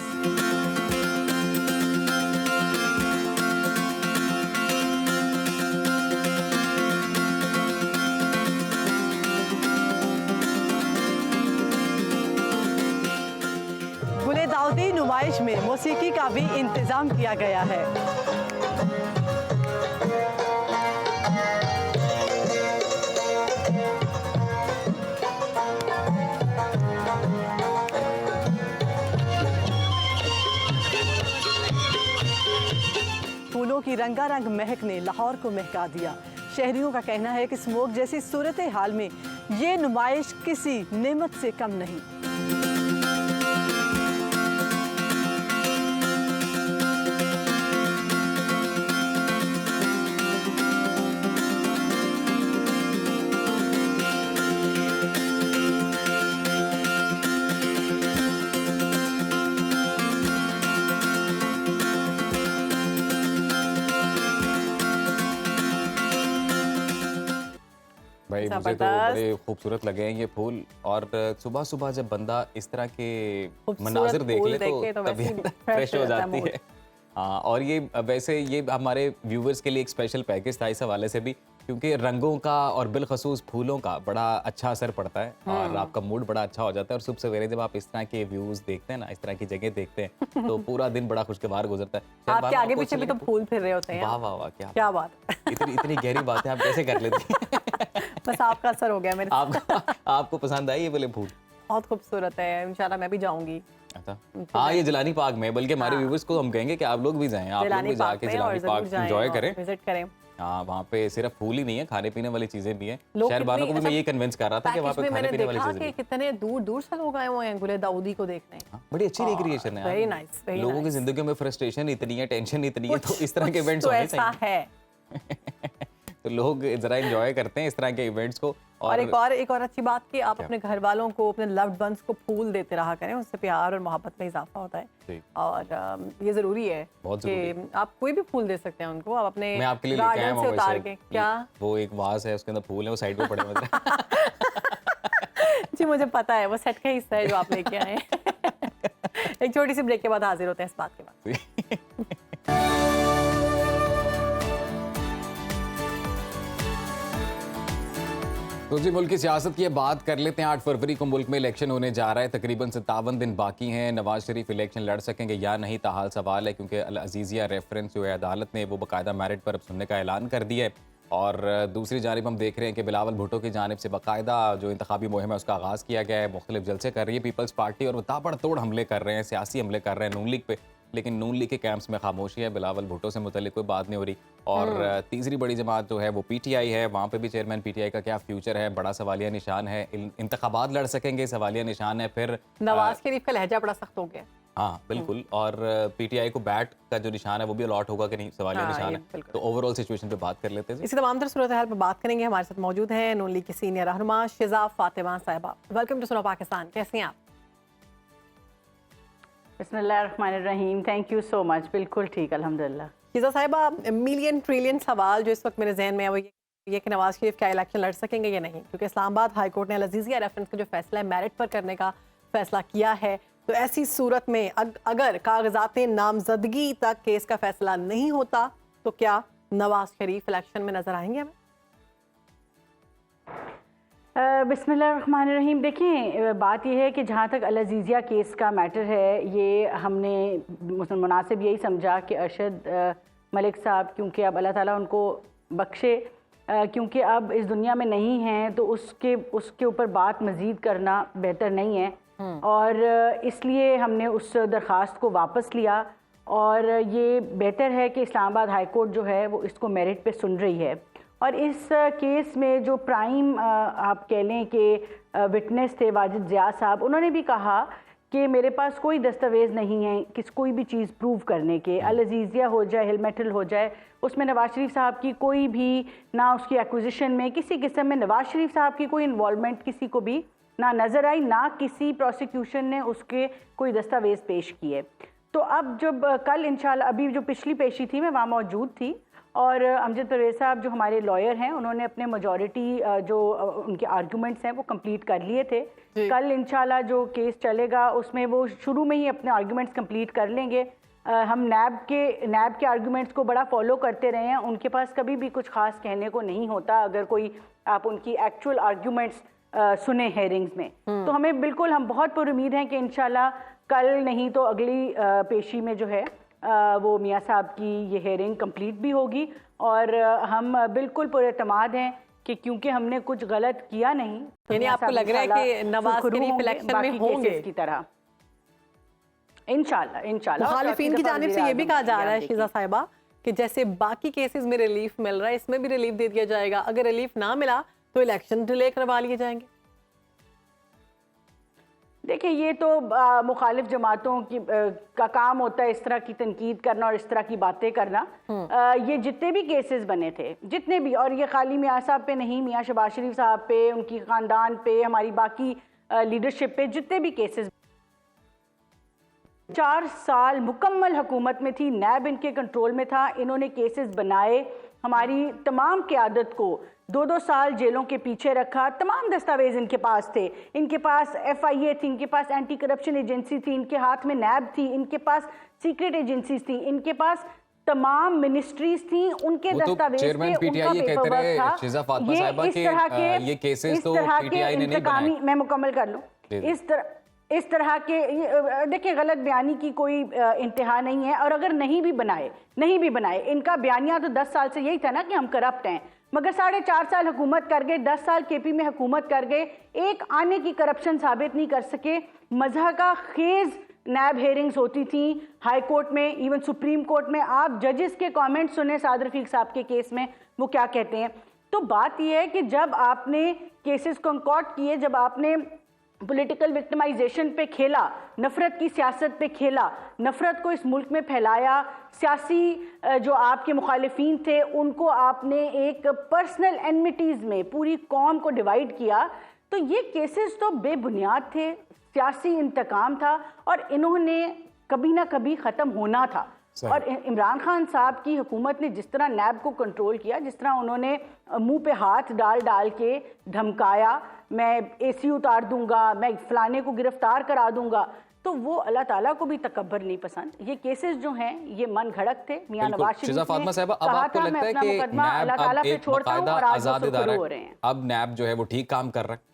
[SPEAKER 3] गुले दाऊदी नुमाइश में मौसीकी का भी इंतज़ाम किया गया है। फूलों की रंगारंग महक ने लाहौर को महका दिया। शहरियों का कहना है कि स्मोक जैसी सूरत हाल में ये नुमाइश किसी नेमत से कम नहीं।
[SPEAKER 1] भाई मुझे तो बड़े खूबसूरत लगे हैं ये फूल, और सुबह सुबह जब बंदा इस तरह के मनाजिर देख ले तो तबीयत फ्रेश हो जाती है। हाँ, और ये वैसे ये हमारे व्यूवर्स के लिए एक स्पेशल पैकेज था इस हवाले से भी, क्योंकि रंगों का और बिलखसूस फूलों का बड़ा अच्छा असर पड़ता है और आपका मूड बड़ा अच्छा हो जाता है। और सुबह सवेरे जब आप इस तरह के व्यूज देखते हैं ना, इस तरह की जगह देखते हैं तो पूरा दिन बड़ा खुशगवार गुजरता है।
[SPEAKER 2] आपके आगे पीछे भी तो फूल फिर रहे होते हैं।
[SPEAKER 1] वाह वाह वाह,
[SPEAKER 2] क्या बात,
[SPEAKER 1] इतनी गहरी बात है, आप कैसे कर लेती हैं?
[SPEAKER 2] बस आपका असर हो गया मेरे।
[SPEAKER 1] आपको पसंद आई ये वाले फूल?
[SPEAKER 2] बहुत खूबसूरत है, इंशाल्लाह मैं भी जाऊंगी।
[SPEAKER 1] अच्छा, हाँ, ये जलानी पार्क में, बल्कि हमारे व्यूवर्स को हम कहेंगे कि आप लोग भी जाएं, आप लोग भी जाके जलानी पार्क एंजॉय करें,
[SPEAKER 2] विजिट करें।
[SPEAKER 1] हाँ, वहाँ पे सिर्फ फूल ही नहीं है, खाने पीने वाली चीजें भी हैं। शहर वालों को भी मैं ये कन्विंस कर रहा था कि वहाँ पे खाने पीने वाली चीजें भी।
[SPEAKER 2] कितने दूर दूर से लोग आए हुए हैं गुले दाऊदी को देखने।
[SPEAKER 1] बड़ी अच्छी रिक्रिएशन है,
[SPEAKER 2] वेरी नाइस।
[SPEAKER 1] लोगों की जिंदगी में फ्रस्ट्रेशन इतनी है, टेंशन इतनी है, तो इस तरह के इवेंट्स होने चाहिए। तो लोग जरा एंजॉय करते हैं इस तरह के इवेंट्स को।
[SPEAKER 2] और एक और अच्छी बात कि आप अपने घर वालों को, अपने लव्ड वंस को फूल देते रहा करें, उससे प्यार और मोहब्बत में इजाफा होता है। और ये जरूरी है कि आप कोई भी फूल दे सकते हैं उनको, आप अपने
[SPEAKER 1] मैं आपके लिए
[SPEAKER 2] गार्डन से उतार के। क्या
[SPEAKER 1] वो एक वास है, उसके अंदर फूल है, वो साइड पे पड़े हुए हैं।
[SPEAKER 2] जी मुझे पता है, वो सेट का हिस्सा है जो आप लेके आए। एक छोटी सी ब्रेक के बाद हाजिर होते हैं इस बात के बाद।
[SPEAKER 1] तो जी मुल्क की सियासत की बात कर लेते हैं। 8 फरवरी को मुल्क में इलेक्शन होने जा रहा है, तकरीबन 57 दिन बाकी हैं। नवाज शरीफ इलेक्शन लड़ सकेंगे या नहीं, ताहाल सवाल है, क्योंकि अल अजीज़िया रेफरेंस जो है अदालत ने वो बाकायदा मेरिट पर अब सुनने का ऐलान कर दिया है। और दूसरी जानिब हम देख रहे हैं कि बिलावल भुट्टो की जानिब से बाकायदा जो इंतखाबी मुहिम है उसका आगाज़ किया गया है, मुख्तलिफ जलसे कर रही है पीपल्स पार्टी, और वो ताबड़तोड़ हमले कर रहे हैं, सियासी हमले कर रहे हैं नून लीग पे। लेकिन नून लीग के कैंप्स में खामोशी है, बिलावल भुट्टो से मुतल्लिक कोई बात नहीं हो रही। और तीसरी बड़ी जमात जो है वो PTI है, वहाँ पे भी चेयरमैन PTI का क्या फ्यूचर है, बड़ा सवालिया निशान है। इंतखाबात लड़ सकेंगे, सवालिया निशान है। फिर
[SPEAKER 2] नवाज शरीफ का लहजा बड़ा सख्त हो गया।
[SPEAKER 1] हाँ बिल्कुल, और PTI को बैट का जो निशान है वो भी अलॉट होगा कि नहीं, सवालिया निशान है। तो ओवरऑल सिचुएशन पे बात कर लेते हैं।
[SPEAKER 2] इसी तमाम तर सूरत हाल पर बात करेंगे। हमारे साथ मौजूद हैं नून लीग की सीनियर रहनुमा शिजा फातिमा साहिबा। वेलकम टू सुनो पाकिस्तान, कैसी हैं आप?
[SPEAKER 10] बिस्मिल्लाहिर्रहमानिर्रहीम, थैंक यू सो मच। बिल्कुल ठीक, अल्हम्दुलिल्लाह।
[SPEAKER 2] शिजा साहिबा, मिलियन ट्रिलियन सवाल जो इस वक्त मेरे जहन में है वो ये कि नवाज शरीफ क्या इलेक्शन लड़ सकेंगे या नहीं, क्योंकि इस्लामाबाद हाई कोर्ट ने अल अजीज़िया रेफरेंस का जो फैसला है मेरिट पर करने का फैसला किया है। तो ऐसी सूरत में अगर कागजात नामजदगी तक केस का फैसला नहीं होता तो क्या नवाज शरीफ इलेक्शन में नजर आएंगे हमें?
[SPEAKER 10] बिस्मिल्लाहिर्रहमानिर्रहीम, देखें बात यह है कि जहाँ तक अल अजीज़िया केस का मैटर है, ये हमने मुनासिब यही समझा कि अरशद मलिक साहब, क्योंकि अब अल्लाह ताला उनको बख्शे, क्योंकि अब इस दुनिया में नहीं हैं, तो उसके ऊपर बात मज़ीद करना बेहतर नहीं है। और इसलिए हमने उस दरख्वास्त को वापस लिया, और ये बेहतर है कि इस्लामाबाद हाई कोर्ट जो है वो इसको मेरिट पे सुन रही है। और इस केस में जो प्राइम आप कह लें कि विटनेस थे वाजिद ज़िया साहब, उन्होंने भी कहा कि मेरे पास कोई दस्तावेज़ नहीं है कोई भी चीज़ प्रूव करने के। अल अजीज़िया हो जाए, हिल मेटल हो जाए, उसमें नवाज शरीफ साहब की कोई भी, ना उसकी एक्विजिशन में किसी किस्म में नवाज शरीफ साहब की कोई इन्वॉल्वमेंट किसी को भी ना नज़र आई, ना किसी प्रोसिक्यूशन ने उसके कोई दस्तावेज़ पेश किए। तो अब जब कल इंशाल्लाह, अभी जो पिछली पेशी थी मैं वहाँ मौजूद थी, और अमजद परवेज़ साहब जो हमारे लॉयर हैं उन्होंने अपने मेजॉरिटी जो उनके आर्गूमेंट्स हैं वो कंप्लीट कर लिए थे। कल इंशाल्लाह जो केस चलेगा उसमें वो शुरू में ही अपने आर्गूमेंट्स कंप्लीट कर लेंगे। हम नैब के आर्गूमेंट्स को बड़ा फॉलो करते रहे हैं, उनके पास कभी भी कुछ खास कहने को नहीं होता अगर कोई आप उनकी एक्चुअल आर्गूमेंट्स सुने हेयरिंग्स में। तो हमें बिल्कुल, हम बहुत पुरुमीद हैं कि इंशाल्लाह कल नहीं तो अगली पेशी में जो है वो मियाँ साहब की ये हेयरिंग कंप्लीट भी होगी और हम बिल्कुल पूरे एतमाद हैं कि क्योंकि हमने कुछ गलत किया नहीं, तो
[SPEAKER 2] यानी आपको लग रहा है कि नवाज शरीफ इलेक्शन में होंगे
[SPEAKER 10] की तरह इंशाल्लाह।
[SPEAKER 2] मुखालिफिन की जानिब से ये भी कहा जा रहा है शीजा साहिबा कि जैसे बाकी केसेस में रिलीफ मिल रहा है, इसमें भी रिलीफ दे दिया जाएगा, अगर रिलीफ ना मिला तो इलेक्शन डिले करवा लिए जाएंगे।
[SPEAKER 10] देखिए ये तो मुखालिफ जमातों की का काम होता है इस तरह की तनकीद करना और इस तरह की बातें करना। ये जितने भी केसेस बने थे, जितने भी, और ये खाली मियाँ साहब पे नहीं, मियाँ शहबाज शरीफ साहब पे, उनकी ख़ानदान पे, हमारी बाकी लीडरशिप पे जितने भी केसेस, 4 साल मुकम्मल हुकूमत में थी, नैब इनके कंट्रोल में था, इन्होंने केसेस बनाए, हमारी तमाम क़यादत को 2-2 साल जेलों के पीछे रखा, तमाम दस्तावेज इनके पास थे, इनके पास FIA थी, इनके पास एंटी करप्शन एजेंसी थी, इनके हाथ में नैब थी, इनके पास सीक्रेट एजेंसीज थी, इनके पास तमाम मिनिस्ट्रीज थी, उनके दस्तावेज थे, उनका पेपर वर्क था। ये केसेस तो PTI ने नहीं बनाए। मैं मुकम्मल कर लूँ। इस तरह के देखिए गलत बयानी की कोई इंतहा नहीं है, और अगर नहीं भी बनाए, इनका बयानिया तो 10 साल से यही था ना कि हम करप्ट हैं, मगर 4.5 साल हुकूमत कर गए, 10 साल KP में हुकूमत कर गए, एक आने की करप्शन साबित नहीं कर सके। मज़हका खेज नैब हेयरिंग्स होती थी हाई कोर्ट में, इवन सुप्रीम कोर्ट में। आप जजेस के कमेंट सुने साद रफीक साहब के केस में, वो क्या कहते हैं। तो बात यह है कि जब आपने केसेस कंकॉर्ड किए, जब आपने पॉलिटिकल विक्टिमाइजेशन पे खेला, नफरत की सियासत पे खेला, नफरत को इस मुल्क में फैलाया, सियासी जो आपके मुखालिफिन थे उनको आपने एक पर्सनल एनमिटीज़ में पूरी कौम को डिवाइड किया, तो ये केसेस तो बेबुनियाद थे, सियासी इंतकाम था और इन्होंने कभी ना कभी ख़त्म होना था। और इमरान खान साहब की हुकूमत ने जिस तरह नैब को कंट्रोल किया, जिस तरह उन्होंने मुंह पे हाथ डाल के धमकाया, मैं AC उतार दूंगा, मैं फलाने को गिरफ्तार करा दूंगा, तो वो अल्लाह ताला को भी तकब्बर नहीं पसंद। ये केसेस जो हैं ये मन घड़त थे। मियां नवाज शरीफ ने कहा था मैं अपना मुकदमा अल्लाह ताला पे छोड़ता हूं और आज वो शुरू हो रहे हैं।
[SPEAKER 1] अब नैब जो है वो ठीक काम कर रहा है।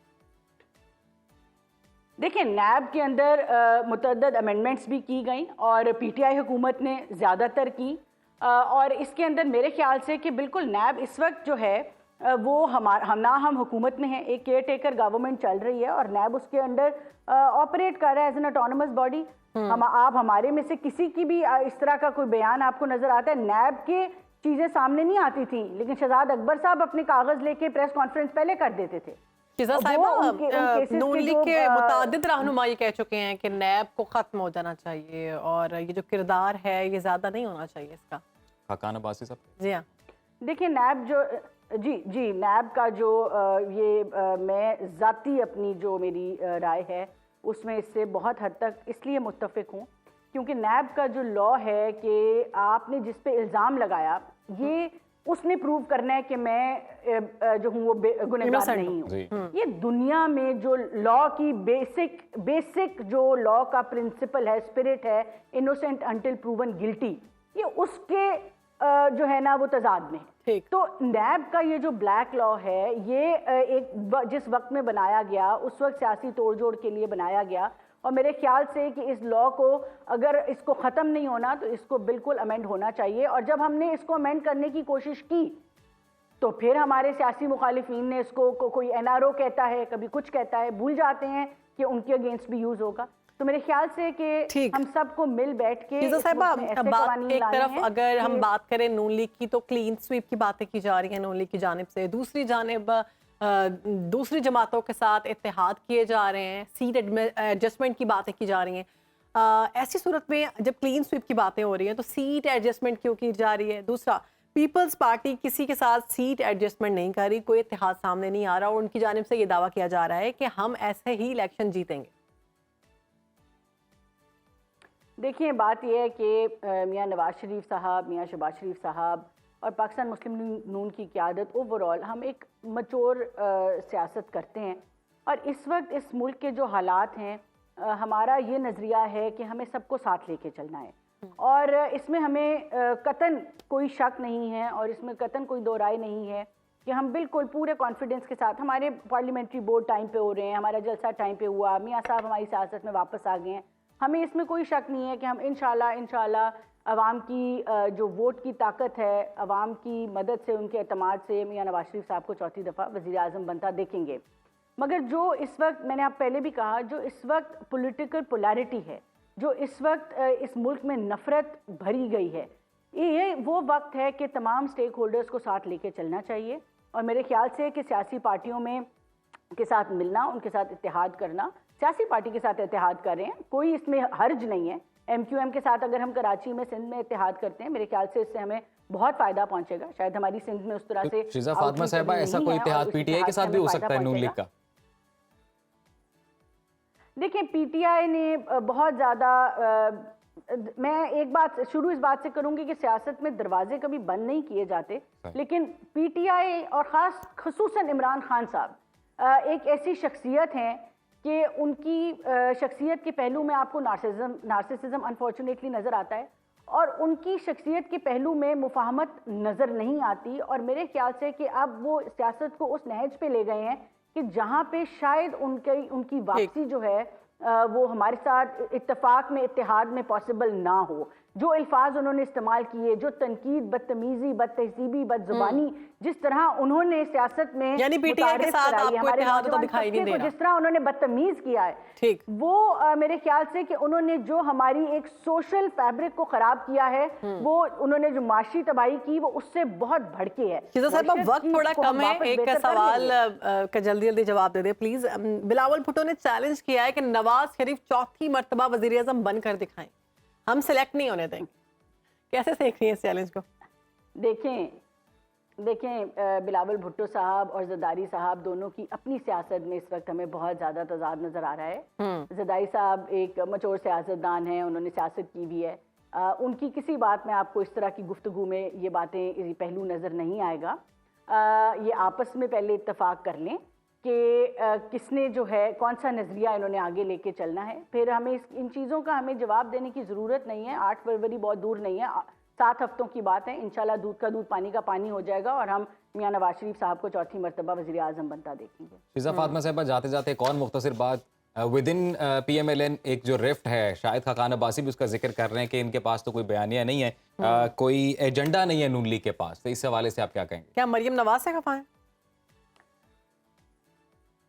[SPEAKER 10] देखिए नैब के अंदर मुतअद्दिद अमेंडमेंट्स भी की गई और PTI हुकूमत ने ज़्यादातर की, और इसके अंदर मेरे ख्याल से कि बिल्कुल नैब इस वक्त जो है वो हम हुकूमत में है, एक केयर टेकर गवर्नमेंट चल रही है और नैब उसके अंडर ऑपरेट कर रहा है एज एन ऑटोनमस बॉडी। आप हमारे में से किसी की भी इस तरह का कोई बयान आपको नजर आता है, नैब के चीज़ें सामने नहीं आती थी, लेकिन शहजाद अकबर साहब अपने कागज़ लेके प्रेस कॉन्फ्रेंस पहले कर देते थे।
[SPEAKER 2] नून लीग के मुतादिद रहनुमा ये कह चुके हैं कि नैब को खत्म हो जाना चाहिए और ये जो किरदार है ये ज्यादा नहीं होना चाहिए इसका।
[SPEAKER 1] खाकान अब्बासी साहब।
[SPEAKER 2] जी हाँ,
[SPEAKER 10] देखिए नैब जो जी नैब का जो मैं ज़ाती अपनी जो मेरी राय है उसमें इससे बहुत हद तक इसलिए मुत्तफिक हूँ क्योंकि नैब का जो लॉ है कि आपने जिस पे इल्ज़ाम लगाया ये उसने प्रूव करना है कि मैं जो हूँ वो गुनहगार नहीं हूँ। ये दुनिया में जो लॉ की बेसिक जो लॉ का प्रिंसिपल है, स्पिरिट है, इनोसेंट अंटिल प्रूवन गिल्टी, ये उसके जो है ना वो तजाद में है। तो नैब का ये जो ब्लैक लॉ है ये एक जिस वक्त में बनाया गया उस वक्त सियासी तोड़जोड़ के लिए बनाया गया और मेरे ख्याल से कि इस लॉ को अगर इसको ख़त्म नहीं होना तो इसको बिल्कुल अमेंड होना चाहिए। और जब हमने इसको अमेंड करने की कोशिश की तो फिर हमारे सियासी मुखालिफिन ने इसको कोई NRO कहता है, कभी कुछ कहता है, भूल जाते हैं कि उनके अगेंस्ट भी यूज़ होगा। तो मेरे ख्याल से कि हम सबको मिल बैठ के
[SPEAKER 2] एक तरफ अगर हम बात करें नून लीग की तो क्लीन स्वीप की बातें की जा रही हैं नून लीग की जानिब से, दूसरी जानिब दूसरी जमातों के साथ इत्तेहाद किए जा रहे हैं, सीट एडजस्टमेंट की बातें की जा रही हैं। ऐसी सूरत में जब क्लीन स्वीप की बातें हो रही हैं तो सीट एडजस्टमेंट क्यों की जा रही है? दूसरा, पीपल्स पार्टी किसी के साथ सीट एडजस्टमेंट नहीं कर रही, कोई इत्तेहाद सामने नहीं आ रहा और उनकी जानिब से ये दावा किया जा रहा है कि हम ऐसे ही इलेक्शन जीतेंगे।
[SPEAKER 10] देखिए बात यह है कि मियां नवाज शरीफ साहब, मियां शहबाज शरीफ साहब और पाकिस्तान मुस्लिम नून की क़यादत ओवरऑल हम एक मचोर सियासत करते हैं और इस वक्त इस मुल्क के जो हालात हैं हमारा ये नज़रिया है कि हमें सबको साथ लेके चलना है और इसमें हमें कतन कोई शक नहीं है और इसमें कतन कोई दो राय नहीं है कि हम बिल्कुल पूरे कॉन्फिडेंस के साथ, हमारे पार्लियामेंट्री बोर्ड टाइम पे हो रहे हैं, हमारा जलसा टाइम पे हुआ, मियाँ साहब हमारी सियासत में वापस आ गए हैं, हमें इसमें कोई शक नहीं है कि हम इंशाल्लाह अवाम की जो वोट की ताकत है, अवाम की मदद से, उनके एतमाद से मियां नवाज शरीफ साहब को चौथी दफ़ा वज़ीर आज़म बनता देखेंगे। मगर जो इस वक्त, मैंने आप पहले भी कहा, जो इस वक्त पॉलिटिकल पोलैरिटी है, जो इस वक्त इस मुल्क में नफ़रत भरी गई है, ये वो वक्त है कि तमाम स्टेक होल्डर्स को साथ लेके चलना चाहिए। और मेरे ख्याल से कि सियासी पार्टियों में के साथ मिलना, उनके साथ इत्तेहाद करना, सियासी पार्टी के साथ इत्तेहाद कर रहे हैं, कोई इसमें हर्ज नहीं है। MQM के साथ अगर हम कराची में, सिंध में इत्तेहाद करते हैं, मेरे ख्याल से इससे हमें बहुत फ़ायदा पहुंचेगा। शायद हमारी सिंध में उस तरह से
[SPEAKER 1] शिजा फातिमा साहिबा, ऐसा कोई इत्तेहाद PTI के साथ भी हो सकता है, नून लीग का?
[SPEAKER 10] देखिए, PTI ने बहुत ज़्यादा, मैं एक बात शुरू इस बात से करूंगी कि सियासत में दरवाजे कभी बंद नहीं किए जाते, लेकिन PTI और ख़ास खसूसन इमरान खान साहब एक ऐसी शख्सियत हैं कि उनकी शख्सियत के पहलू में आपको नार्सिसिज्म अनफॉर्चुनेटली नज़र आता है, और उनकी शख्सियत के पहलू में मुफाहमत नज़र नहीं आती। और मेरे ख्याल से कि अब वो सियासत को उस नहज पे ले गए हैं कि जहाँ पे शायद उनकी वापसी जो है वो हमारे साथ इत्तेफाक में, इत्तेहाद में पॉसिबल ना हो। जो अल्फाज उन्होंने इस्तेमाल किए, जो तनकीद, बदतमीजी, बदतहजीबी, बदजुबानी, जिस तरह उन्होंने सियासत में,
[SPEAKER 2] यानी PTI के साथ आपको इत्तेहाद तो दिखाई नहीं दे रहा,
[SPEAKER 10] जिस तरह उन्होंने बदतमीज किया है,
[SPEAKER 2] ठीक,
[SPEAKER 10] वो मेरे ख्याल से कि उन्होंने जो हमारी एक सोशल फैब्रिक को खराब किया है, वो उन्होंने जो माशी तबाही की, वो उससे बहुत भड़के है।
[SPEAKER 2] वक्त थोड़ा कम है, एक सवाल का जल्दी जल्दी जवाब दे दे प्लीज। बिलावल भुट्टो ने चैलेंज किया है कि नवाज शरीफ चौथी मर्तबा वजीर आज़म बनकर दिखाएं, हम सिलेक्ट नहीं होने देंगे। कैसे देख रही हैं इस चैलेंज को?
[SPEAKER 10] देखें बिलावल भुट्टो साहब और ज़रदारी साहब दोनों की अपनी सियासत में इस वक्त हमें बहुत ज़्यादा तजाद नज़र आ रहा है। ज़रदारी साहब एक मचोर सियासतदान हैं, उन्होंने सियासत की भी है, उनकी किसी बात में आपको इस तरह की गुफ्तगू में ये बातें, पहलू नज़र नहीं आएगा। ये आपस में पहले इत्तफाक कर लें कि किसने जो है, कौन सा नज़रिया इन्होंने आगे लेके चलना है, फिर हमें इन चीज़ों का हमें जवाब देने की ज़रूरत नहीं है। 8 फरवरी बहुत दूर नहीं है, 7 हफ्तों की बात है। इंशाल्लाह दूध का दूध, पानी का पानी हो जाएगा और हम मियां नवाज शरीफ साहब को चौथी मरतबा वज़ीर आज़म बनता देखेंगे।
[SPEAKER 1] शिजा फातिमा साहिबा, जाते जाते एक और मुख्तसर बात, विद इन PMLN एक जो रिफ्ट है, शायद खाकान अब्बासी भी उसका जिक्र कर रहे हैं कि इनके पास तो कोई बयानिया नहीं है, कोई एजेंडा नहीं है नून लीग के पास, तो इस हवाले से आप क्या कहेंगे?
[SPEAKER 2] क्या मरियम नवाज से खफा है?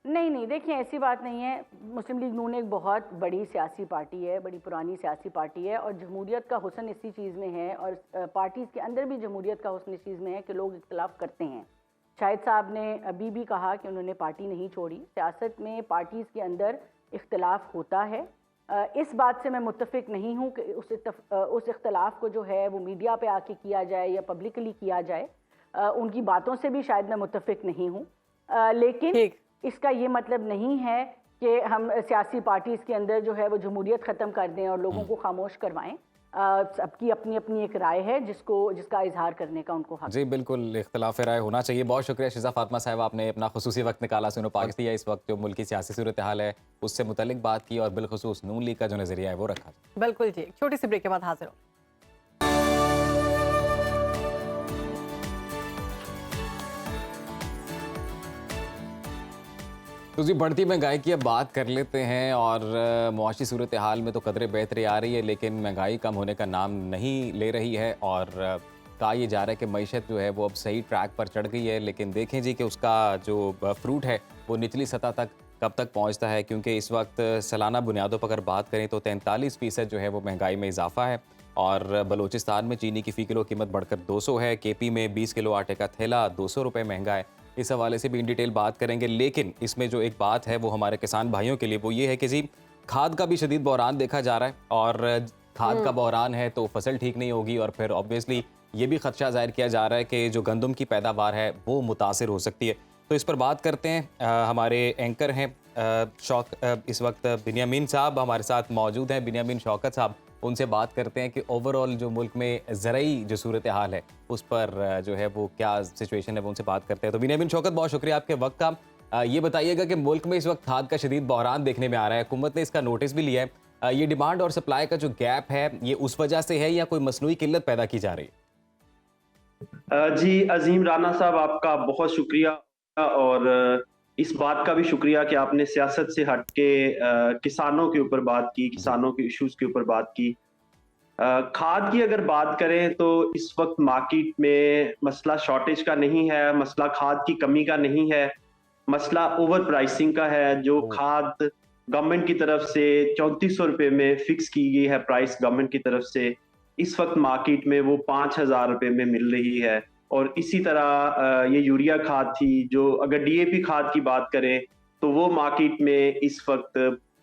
[SPEAKER 10] नहीं, देखिए ऐसी बात नहीं है। मुस्लिम लीग नून एक बहुत बड़ी सियासी पार्टी है, बड़ी पुरानी सियासी पार्टी है, और जमहूरियत का हुस्न इसी चीज़ में है, और पार्टीज़ के अंदर भी जमहूरियत का हुस्न इस चीज़ में है कि लोग इख्तलाफ करते हैं। शाहिद साहब ने अभी भी कहा कि उन्होंने पार्टी नहीं छोड़ी। सियासत में पार्टीज़ के अंदर इख्तलाफ होता है, इस बात से मैं मुत्तफिक नहीं हूँ कि उस इख्तलाफ को जो है वो मीडिया पे आके किया जाए या पब्लिकली किया जाए। उनकी बातों से भी शायद मैं मुत्तफिक नहीं हूँ, लेकिन इसका ये मतलब नहीं है कि हम सियासी पार्टीज़ के अंदर जो है वो जमहूरियत ख़त्म कर दें और लोगों को खामोश करवाएं। सबकी अपनी अपनी एक राय है जिसका इजहार करने का उनको हक।
[SPEAKER 1] जी बिल्कुल, इख्तलाफ राय होना चाहिए। बहुत शुक्रिया शिजा फातिमा साहब, आपने अपना खुसूसी वक्त निकाला, सुनो पाकिस्तान इस वक्त जो मुल्क की सियासी सूरत हाल है उससे मुतल्लिक बात की और बिलखुसूस नून लीग का जो नज़रिया है वो रखा।
[SPEAKER 2] बिल्कुल जी, छोटी सी ब्रेक के बाद हाजिर हो।
[SPEAKER 1] तो जी बढ़ती महंगाई की अब बात कर लेते हैं, और मुआशी सूरत हाल में तो कदरे बेहतरी आ रही है, लेकिन महंगाई कम होने का नाम नहीं ले रही है, और कहा यह जा रहा है कि मईशत जो है वो अब सही ट्रैक पर चढ़ गई है। लेकिन देखें जी कि उसका जो फ्रूट है वो निचली सतह तक कब तक पहुंचता है, क्योंकि इस वक्त सालाना बुनियादों पर अगर बात करें तो 43% जो है वो महंगाई में इजाफा है, और बलूचिस्तान में चीनी की फ़ी किलो कीमत बढ़कर 200 है, KP में 20 किलो आटे का थैला 200 रुपये महंगा है। इस हवाले से भी इन डिटेल बात करेंगे, लेकिन इसमें जो एक बात है वो हमारे किसान भाइयों के लिए वो ये है कि जी खाद का भी शदीद बहरान देखा जा रहा है, और खाद का बहरान है तो फसल ठीक नहीं होगी, और फिर ऑब्वियसली ये भी खदशा जाहिर किया जा रहा है कि जो गंदम की पैदावार है वो मुतासिर हो सकती है। तो इस पर बात करते हैं। हमारे एंकर हैं इस वक्त बिन्यामीन साहब हमारे साथ मौजूद हैं, बिन्यामीन शौकत साहब, उनसे बात करते हैं कि ओवरऑल जो मुल्क में ज़रई जो सूरत हाल है उस पर जो है वो क्या सिचुएशन है, वो उनसे बात करते हैं। तो बिन्यामीन शौकत, बहुत शुक्रिया आपके वक्त का। ये बताइएगा कि मुल्क में इस वक्त खाद का शदीद बहरान देखने में आ रहा है, हुकूमत ने इसका नोटिस भी लिया है, ये डिमांड और सप्लाई का जो गैप है ये उस वजह से है या कोई मसनूई किल्लत पैदा की जा रही है?
[SPEAKER 11] जी अजीम राना साहब, आपका बहुत शुक्रिया, और इस बात का भी शुक्रिया कि आपने सियासत से हट के किसानों के ऊपर बात की, किसानों के इश्यूज के ऊपर बात की। खाद की अगर बात करें तो इस वक्त मार्केट में मसला शॉर्टेज का नहीं है, मसला खाद की कमी का नहीं है, मसला ओवर प्राइसिंग का है। जो खाद गवर्नमेंट की तरफ से 3400 रुपए में फिक्स की गई है प्राइस गवर्नमेंट की तरफ से, इस वक्त मार्केट में वो 5000 रुपए में मिल रही है। और इसी तरह ये यूरिया खाद थी, जो अगर डीएपी खाद की बात करें तो वो मार्केट में इस वक्त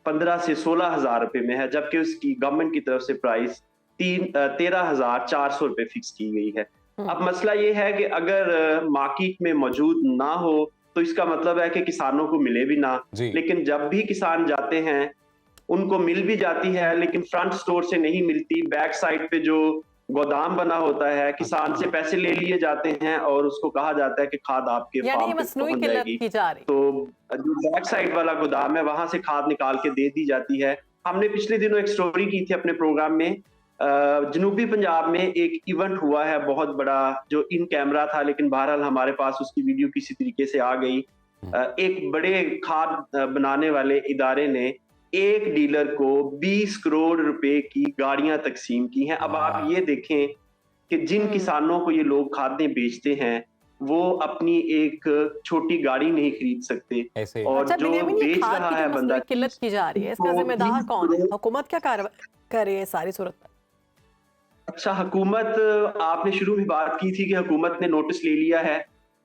[SPEAKER 11] 15 से 16,000 रुपए में है, जबकि उसकी गवर्नमेंट की तरफ से प्राइस 13,400 रुपए फिक्स की गई है। अब मसला ये है कि अगर मार्केट में मौजूद ना हो तो इसका मतलब है कि किसानों को मिले भी ना, लेकिन जब भी किसान जाते हैं उनको मिल भी जाती है, लेकिन फ्रंट स्टोर से नहीं मिलती। बैक साइड पे जो गोदाम बना होता है, किसान से पैसे ले लिए जाते हैं और उसको कहा जाता है कि खाद आपके फार्म पे पहुंच जाएगी। तो जो बैक साइड वाला गोदाम है वहां से खाद निकाल के दे दी जाती है। हमने पिछले दिनों एक स्टोरी की थी अपने प्रोग्राम में, जनूबी पंजाब में एक इवेंट हुआ है बहुत बड़ा जो इन कैमरा था, लेकिन बहरहाल हमारे पास उसकी वीडियो किसी तरीके से आ गई। एक बड़े खाद बनाने वाले इदारे ने एक डीलर को 20 करोड़ रुपए की गाड़ियां तकसीम की हैं। अब आप ये देखें कि जिन किसानों को ये लोग खादें बेचते हैं वो अपनी एक छोटी गाड़ी नहीं खरीद सकते, और जो बेच रहा है बंदा,
[SPEAKER 2] किल्लत की जा रही है, इसका जिम्मेदार कौन है? हुकूमत क्या कार्रवाई कर रही है सारी सूरत में?
[SPEAKER 11] अच्छा, हुकूमत, आपने शुरू में बात की थी कि हुकूमत ने नोटिस ले लिया है,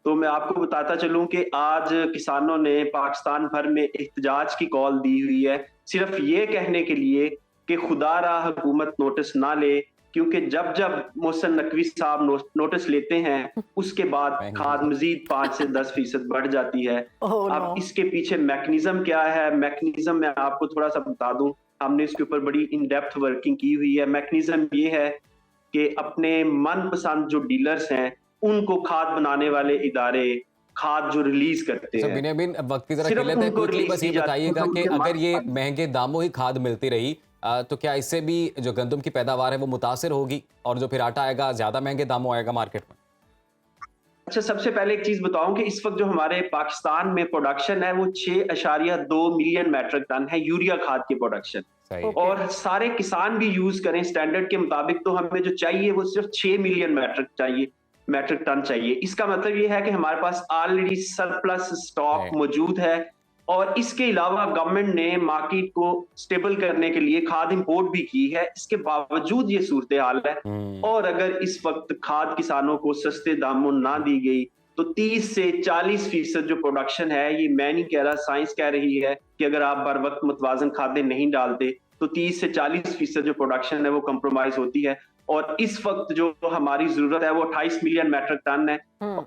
[SPEAKER 11] तो मैं आपको बताता चलूं कि आज किसानों ने पाकिस्तान भर में एहतजाज की कॉल दी हुई है, सिर्फ ये कहने के लिए कि खुदारा हुकूमत नोटिस ना ले, क्योंकि जब जब मोहसिन नकवी साहब नोटिस लेते हैं उसके बाद खाद मजीद 5 से 10% बढ़ जाती है। अब इसके पीछे मैकेनिज्म क्या है? मैकेनिज्म मैं आपको थोड़ा सा बता दूं, हमने इसके ऊपर बड़ी इन डेप्थ वर्किंग की हुई है। मैकेनिज्म ये है कि अपने मनपसंद जो डीलर्स हैं उनको खाद बनाने वाले इदारे खाद जो रिलीज करते हैं,
[SPEAKER 1] बिन वक्त की तरह किल्लत है, क्विकली बस ये बताइएगा कि अगर ये महंगे दामों ही खाद मिलती रही तो क्या इससे भी जो गंदम की पैदावार है वो मुतासिर होगी और जो फिर आटा आएगा ज्यादा महंगे दामों आएगा मार्केट में?
[SPEAKER 11] अच्छा, सबसे पहले एक चीज बताऊं कि इस वक्त जो हमारे पाकिस्तान में प्रोडक्शन है वो 6.2 मिलियन मैट्रिक टन है यूरिया खाद की प्रोडक्शन। और सारे किसान भी यूज करें स्टैंडर्ड के मुताबिक तो हमें जो चाहिए वो सिर्फ 6 मिलियन मैट्रिक टन चाहिए। इसका मतलब ये है कि हमारे पास ऑलरेडी सरप्लस स्टॉक मौजूद है, और इसके अलावा गवर्नमेंट ने मार्केट को स्टेबल करने के लिए खाद इंपोर्ट भी की है। इसके बावजूद ये सूरत हाल है, और अगर इस वक्त खाद किसानों को सस्ते दामों ना दी गई तो 30 से 40% जो प्रोडक्शन है, ये मैं नहीं कह रहा, साइंस कह रही है कि अगर आप बर वक्त मुतवाजन खादें नहीं डालते तो 30 से 40% जो प्रोडक्शन है वो कंप्रोमाइज होती है। और इस वक्त जो हमारी जरूरत है वो 28 मिलियन मैट्रिक टन है,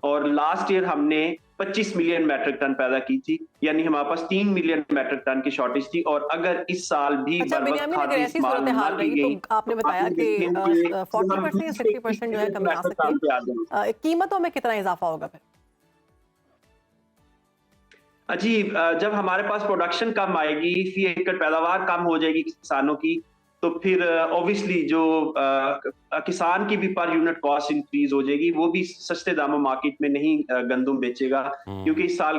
[SPEAKER 11] और लास्ट ईयर हमने 25 मिलियन मैट्रिक टन पैदा की थी, यानी हमारे पास 3 मिलियन मैट्रिक टन की शॉर्टेज थी। और अगर इस साल भी
[SPEAKER 2] आपने बताया कि 40% या 60% जो है कमी आ सकती है, कीमतों में कितना इजाफा होगा फिर?
[SPEAKER 11] जी, जब हमारे पास प्रोडक्शन कम आएगी, फी एकड़ पैदावार कम हो जाएगी किसानों की, तो फिर ऑब्वियसली जो किसान की भी पर यूनिट कॉस्ट इंक्रीज हो जाएगी। वो भी सस्ते दामों मार्केट में नहीं गंदम बेचेगा, क्योंकि इस साल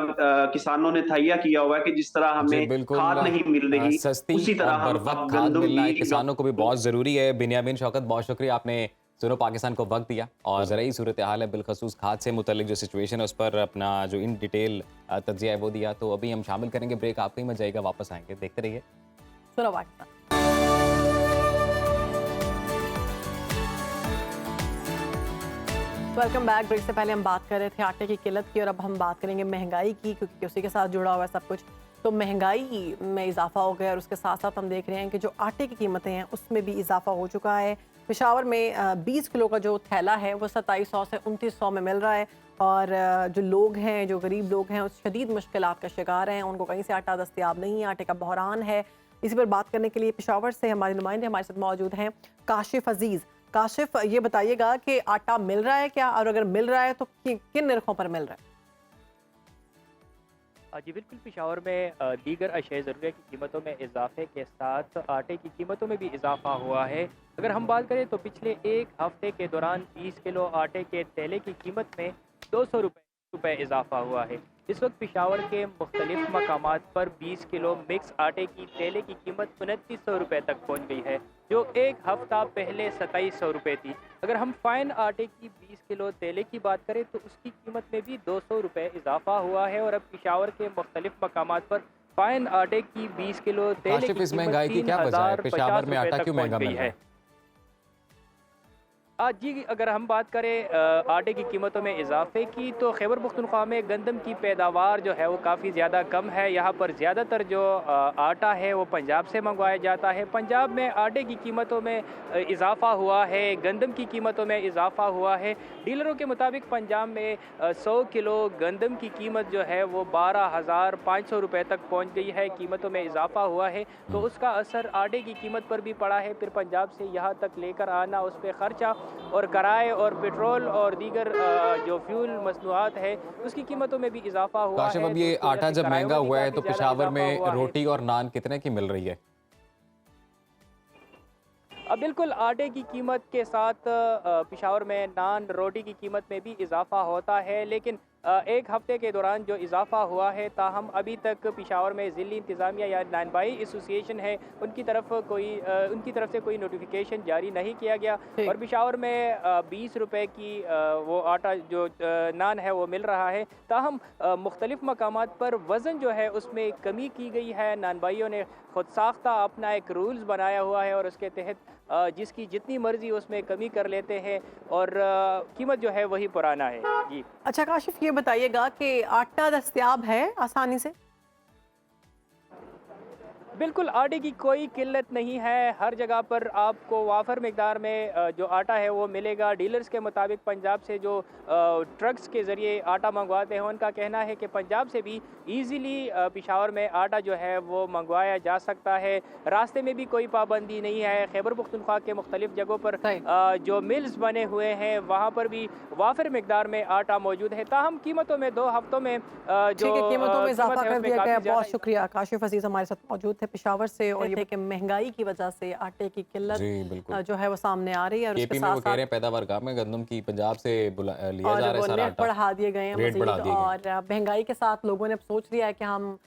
[SPEAKER 11] किसानों ने तैयार किया हुआ है कि जिस तरह हमें खाद नहीं मिल रही उसी तरह हम
[SPEAKER 1] गंदम मिलना किसानों को भी बहुत जरूरी है। बिन्यामिन शौकत, बहुत शुक्रिया, आपने सुनो पाकिस्तान को वक्त दिया और ज़राई सूरत हाल है बिलखसूस खाद से मुतल्लिक जो सिचुएशन है उस पर अपना जो इन डिटेल तज्जिया है वो दिया। तो अभी हम शामिल करेंगे, ब्रेक आपका ही मत जाएगा, वापस आएंगे, देखते रहिए
[SPEAKER 2] सुनो पाकिस्तान। Welcome back. ब्रेक से पहले हम बात कर रहे थे आटे की किल्लत की, और अब हम बात करेंगे महंगाई की, क्योंकि उसी के साथ जुड़ा हुआ है सब कुछ। तो महंगाई में इजाफा हो गया और उसके साथ साथ हम देख रहे हैं कि जो आटे की कीमतें हैं उसमें भी इजाफा हो चुका है। पेशावर में 20 किलो का जो थैला है वो 2700 से 2900 में मिल रहा है, और जो लोग हैं, जो गरीब लोग हैं, उस शदीद मुश्किलात का शिकार हैं, उनको कहीं से आटा दस्तयाब नहीं है, आटे का बहरान है। इसी पर बात करने के लिए पेशावर से हमारे नुमाइंदे हमारे साथ मौजूद हैं, काशिफ अजीज़। काशिफ, ये बताइएगा कि आटा मिल रहा है क्या, और अगर मिल रहा है तो किन निर्खों पर मिल रहा है?
[SPEAKER 12] जी बिल्कुल, पेशावर में दीगर अशय ज़रूरिया की कीमतों में इजाफे के साथ आटे की कीमतों में भी इजाफा हुआ है। अगर हम बात करें तो पिछले एक हफ्ते के दौरान 20 किलो आटे के थैले की कीमत में 200 रुपये इजाफा हुआ है। इस वक्त पेशावर के मुख्तलिफ मकामात पर 20 किलो मिक्स आटे की तेले की कीमत 2900 रुपये तक पहुँच गई है, जो एक हफ्ता पहले 2700 रुपये थी। अगर हम फाइन आटे की 20 किलो तेले की बात करें तो उसकी कीमत में भी 200 रुपये इजाफा हुआ है और अब पेशावर के मुख्तलिफ मकामात पर फाइन आटे की 20 किलो तेले की
[SPEAKER 1] इस महंगाई की क्या वजह है? पेशावर में आटा क्यों महंगा मिल रहा है?
[SPEAKER 12] जी, अगर हम बात करें आटे की कीमतों में इजाफे की तो खैबर पख्तूनख्वा में गंदम की पैदावार जो है वो काफ़ी ज़्यादा कम है। यहाँ पर ज़्यादातर जो आटा है वो पंजाब से मंगवाया जाता है। पंजाब में आटे की कीमतों में इजाफा हुआ है, गंदम की कीमतों में इजाफा हुआ है। डीलरों के मुताबिक पंजाब में 100 किलो गंदम की कीमत जो है वो 12,500 रुपये तक पहुँच गई है। कीमतों में इजाफा हुआ है तो उसका असर आटे की कीमत पर भी पड़ा है। फिर पंजाब से यहाँ तक लेकर आना, उस पर ख़र्चा और किराए और पेट्रोल और दीगर जो फ्यूल मसनूआत है उसकी कीमतों में भी इजाफा हुआ है।
[SPEAKER 1] अब ये आटा जब महंगा हुआ है तो पेशावर में रोटी और नान कितने की मिल रही है?
[SPEAKER 12] बिल्कुल, आटे की कीमत के साथ पेशावर में नान रोटी की कीमत में भी इजाफा होता है, लेकिन एक हफ्ते के दौरान जो इजाफा हुआ है ताहम अभी तक पेशावर में ज़िली इंतज़ामिया या नानबाई एसोसिएशन है उनकी तरफ से कोई नोटिफिकेशन जारी नहीं किया गया और पेशावर में 20 रुपए की वो आटा जो नान है वो मिल रहा है। ताहम मुख्तलिफ मकामात पर वज़न जो है उसमें कमी की गई है। नानबाइयों ने खुद साख्ता अपना एक रूल्स बनाया हुआ है और उसके तहत जिसकी जितनी मर्जी उसमें कमी कर लेते हैं और कीमत जो है वही पुराना है। जी
[SPEAKER 2] अच्छा काशिफ, ये बताइएगा कि आटा दस्तयाब है आसानी से?
[SPEAKER 12] बिल्कुल, आटे की कोई किल्लत नहीं है। हर जगह पर आपको वाफर मिकदार में जो आटा है वो मिलेगा। डीलर्स के मुताबिक पंजाब से जो ट्रक्स के ज़रिए आटा मंगवाते हैं उनका कहना है कि पंजाब से भी ईज़िली पेशावर में आटा जो है वो मंगवाया जा सकता है। रास्ते में भी कोई पाबंदी नहीं है। खैबर पख्तूनख्वा के मुख्तलिफ जगहों पर जो मिल्स बने हुए हैं वहाँ पर भी वाफर मिकदार में आटा मौजूद है। ताहम कीमतों में 2 हफ्तों में जो
[SPEAKER 2] कीमतों में इजाफा कर दिया गया। बहुत शुक्रिया। काशिफ अजीज हमारे साथ मौजूद थे पेशावर से और ये कि महंगाई की वजह से आटे की किल्लत जो है वो सामने आ रही है और उसके साथ साथ
[SPEAKER 1] पैदावार कम है, गंदम की पंजाब से लिया जा रहा है सारा आटा,
[SPEAKER 2] बढ़ा दिए गए हैं मजीद और महंगाई के साथ लोगों ने सोच लिया है कि हम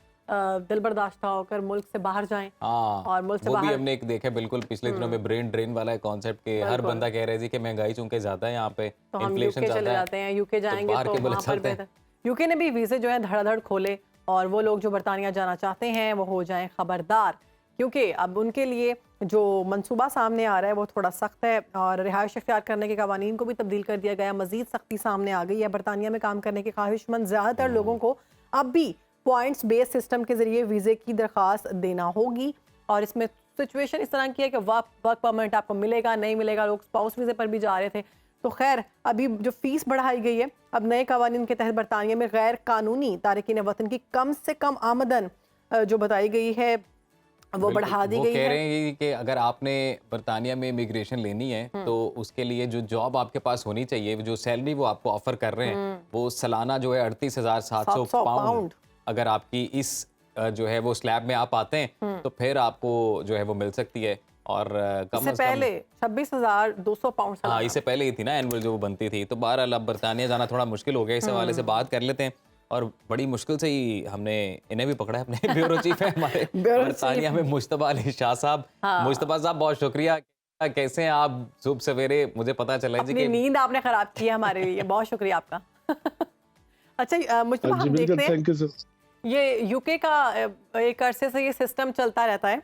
[SPEAKER 2] दिल बर्दाश्त होकर मुल्क से बाहर जाएं। और मुल्क से
[SPEAKER 1] वो
[SPEAKER 2] बाहर
[SPEAKER 1] भी हमने एक देखा बिल्कुल पिछले दिनों में ब्रेन ड्रेन वाला कॉन्सेप्ट के हर बंदा कह रहा है कि महंगाई चूंकि ज्यादा है यहाँ पे,
[SPEAKER 2] तो हम
[SPEAKER 1] इन्फ्लेशन
[SPEAKER 2] यूके चले जाते हैं, यूके जाएंगे तो वहाँ पर बेहतर। यूके ने भी वीजे जो है धड़ाधड़ खोले और वो लोग जो बरतानिया जाना चाहते हैं वो हो जाएं खबरदार, क्योंकि अब उनके लिए जो मंसूबा सामने आ रहा है वो थोड़ा सख्त है और रिहाइश इख्तियार करने के कवानीन को भी तब्दील कर दिया गया। मजीद सख्ती सामने आ गई है। बरतानिया में काम करने के ख्वाहिशमंद ज़्यादातर लोगों को अब भी पॉइंट्स बेस्ड सिस्टम के जरिए वीज़े की दरख्वास्त देना होगी और इसमें सिचुएशन इस तरह की है कि वर्क परमिट आपको मिलेगा नहीं मिलेगा। लोग स्पाउस वीज़े पर भी जा रहे थे। तो खैर अभी जो फीस बढ़ाई गई है, अब नए कवानीन के तहत बरतानिया में गैर कानूनी तारकीन वतन की कम से कम आमदन जो बताई गई है वो बढ़ा दी गई है।
[SPEAKER 1] कह रहे हैं कि अगर आपने बरतानिया में इमिग्रेशन लेनी है तो उसके लिए जो जॉब आपके पास होनी चाहिए, जो सैलरी वो आपको ऑफर कर रहे हैं वो सालाना जो है 38,700 पाउंड अगर आपकी इस जो है वो स्लैब में आप आते हैं तो फिर आपको जो है वो मिल सकती है। और कम
[SPEAKER 2] से पहले 26,200 पाउंड।
[SPEAKER 1] हाँ, इससे पहले ही थी ना एनुअल जो बनती थी। तो बहरहाल अब बरतानिया जाना थोड़ा मुश्किल हो गया। इस हवाले से बात कर लेते हैं और बड़ी मुश्किल से ही हमने इन्हें भी पकड़ा है। अपने ब्यूरो चीफ है हमारे बरतानिया में मुश्तबा अली शाह साहब। मुश्तबा साहब बहुत शुक्रिया। कैसे हैं आप? सुबह सवेरे मुझे पता चला जी कि
[SPEAKER 2] नींद आपने खराब की है हमारे लिए। बहुत शुक्रिया आपका। अच्छा मुश्तबा, हम देखते हैं ये यूके का एक अरसे से ये सिस्टम चलता रहता है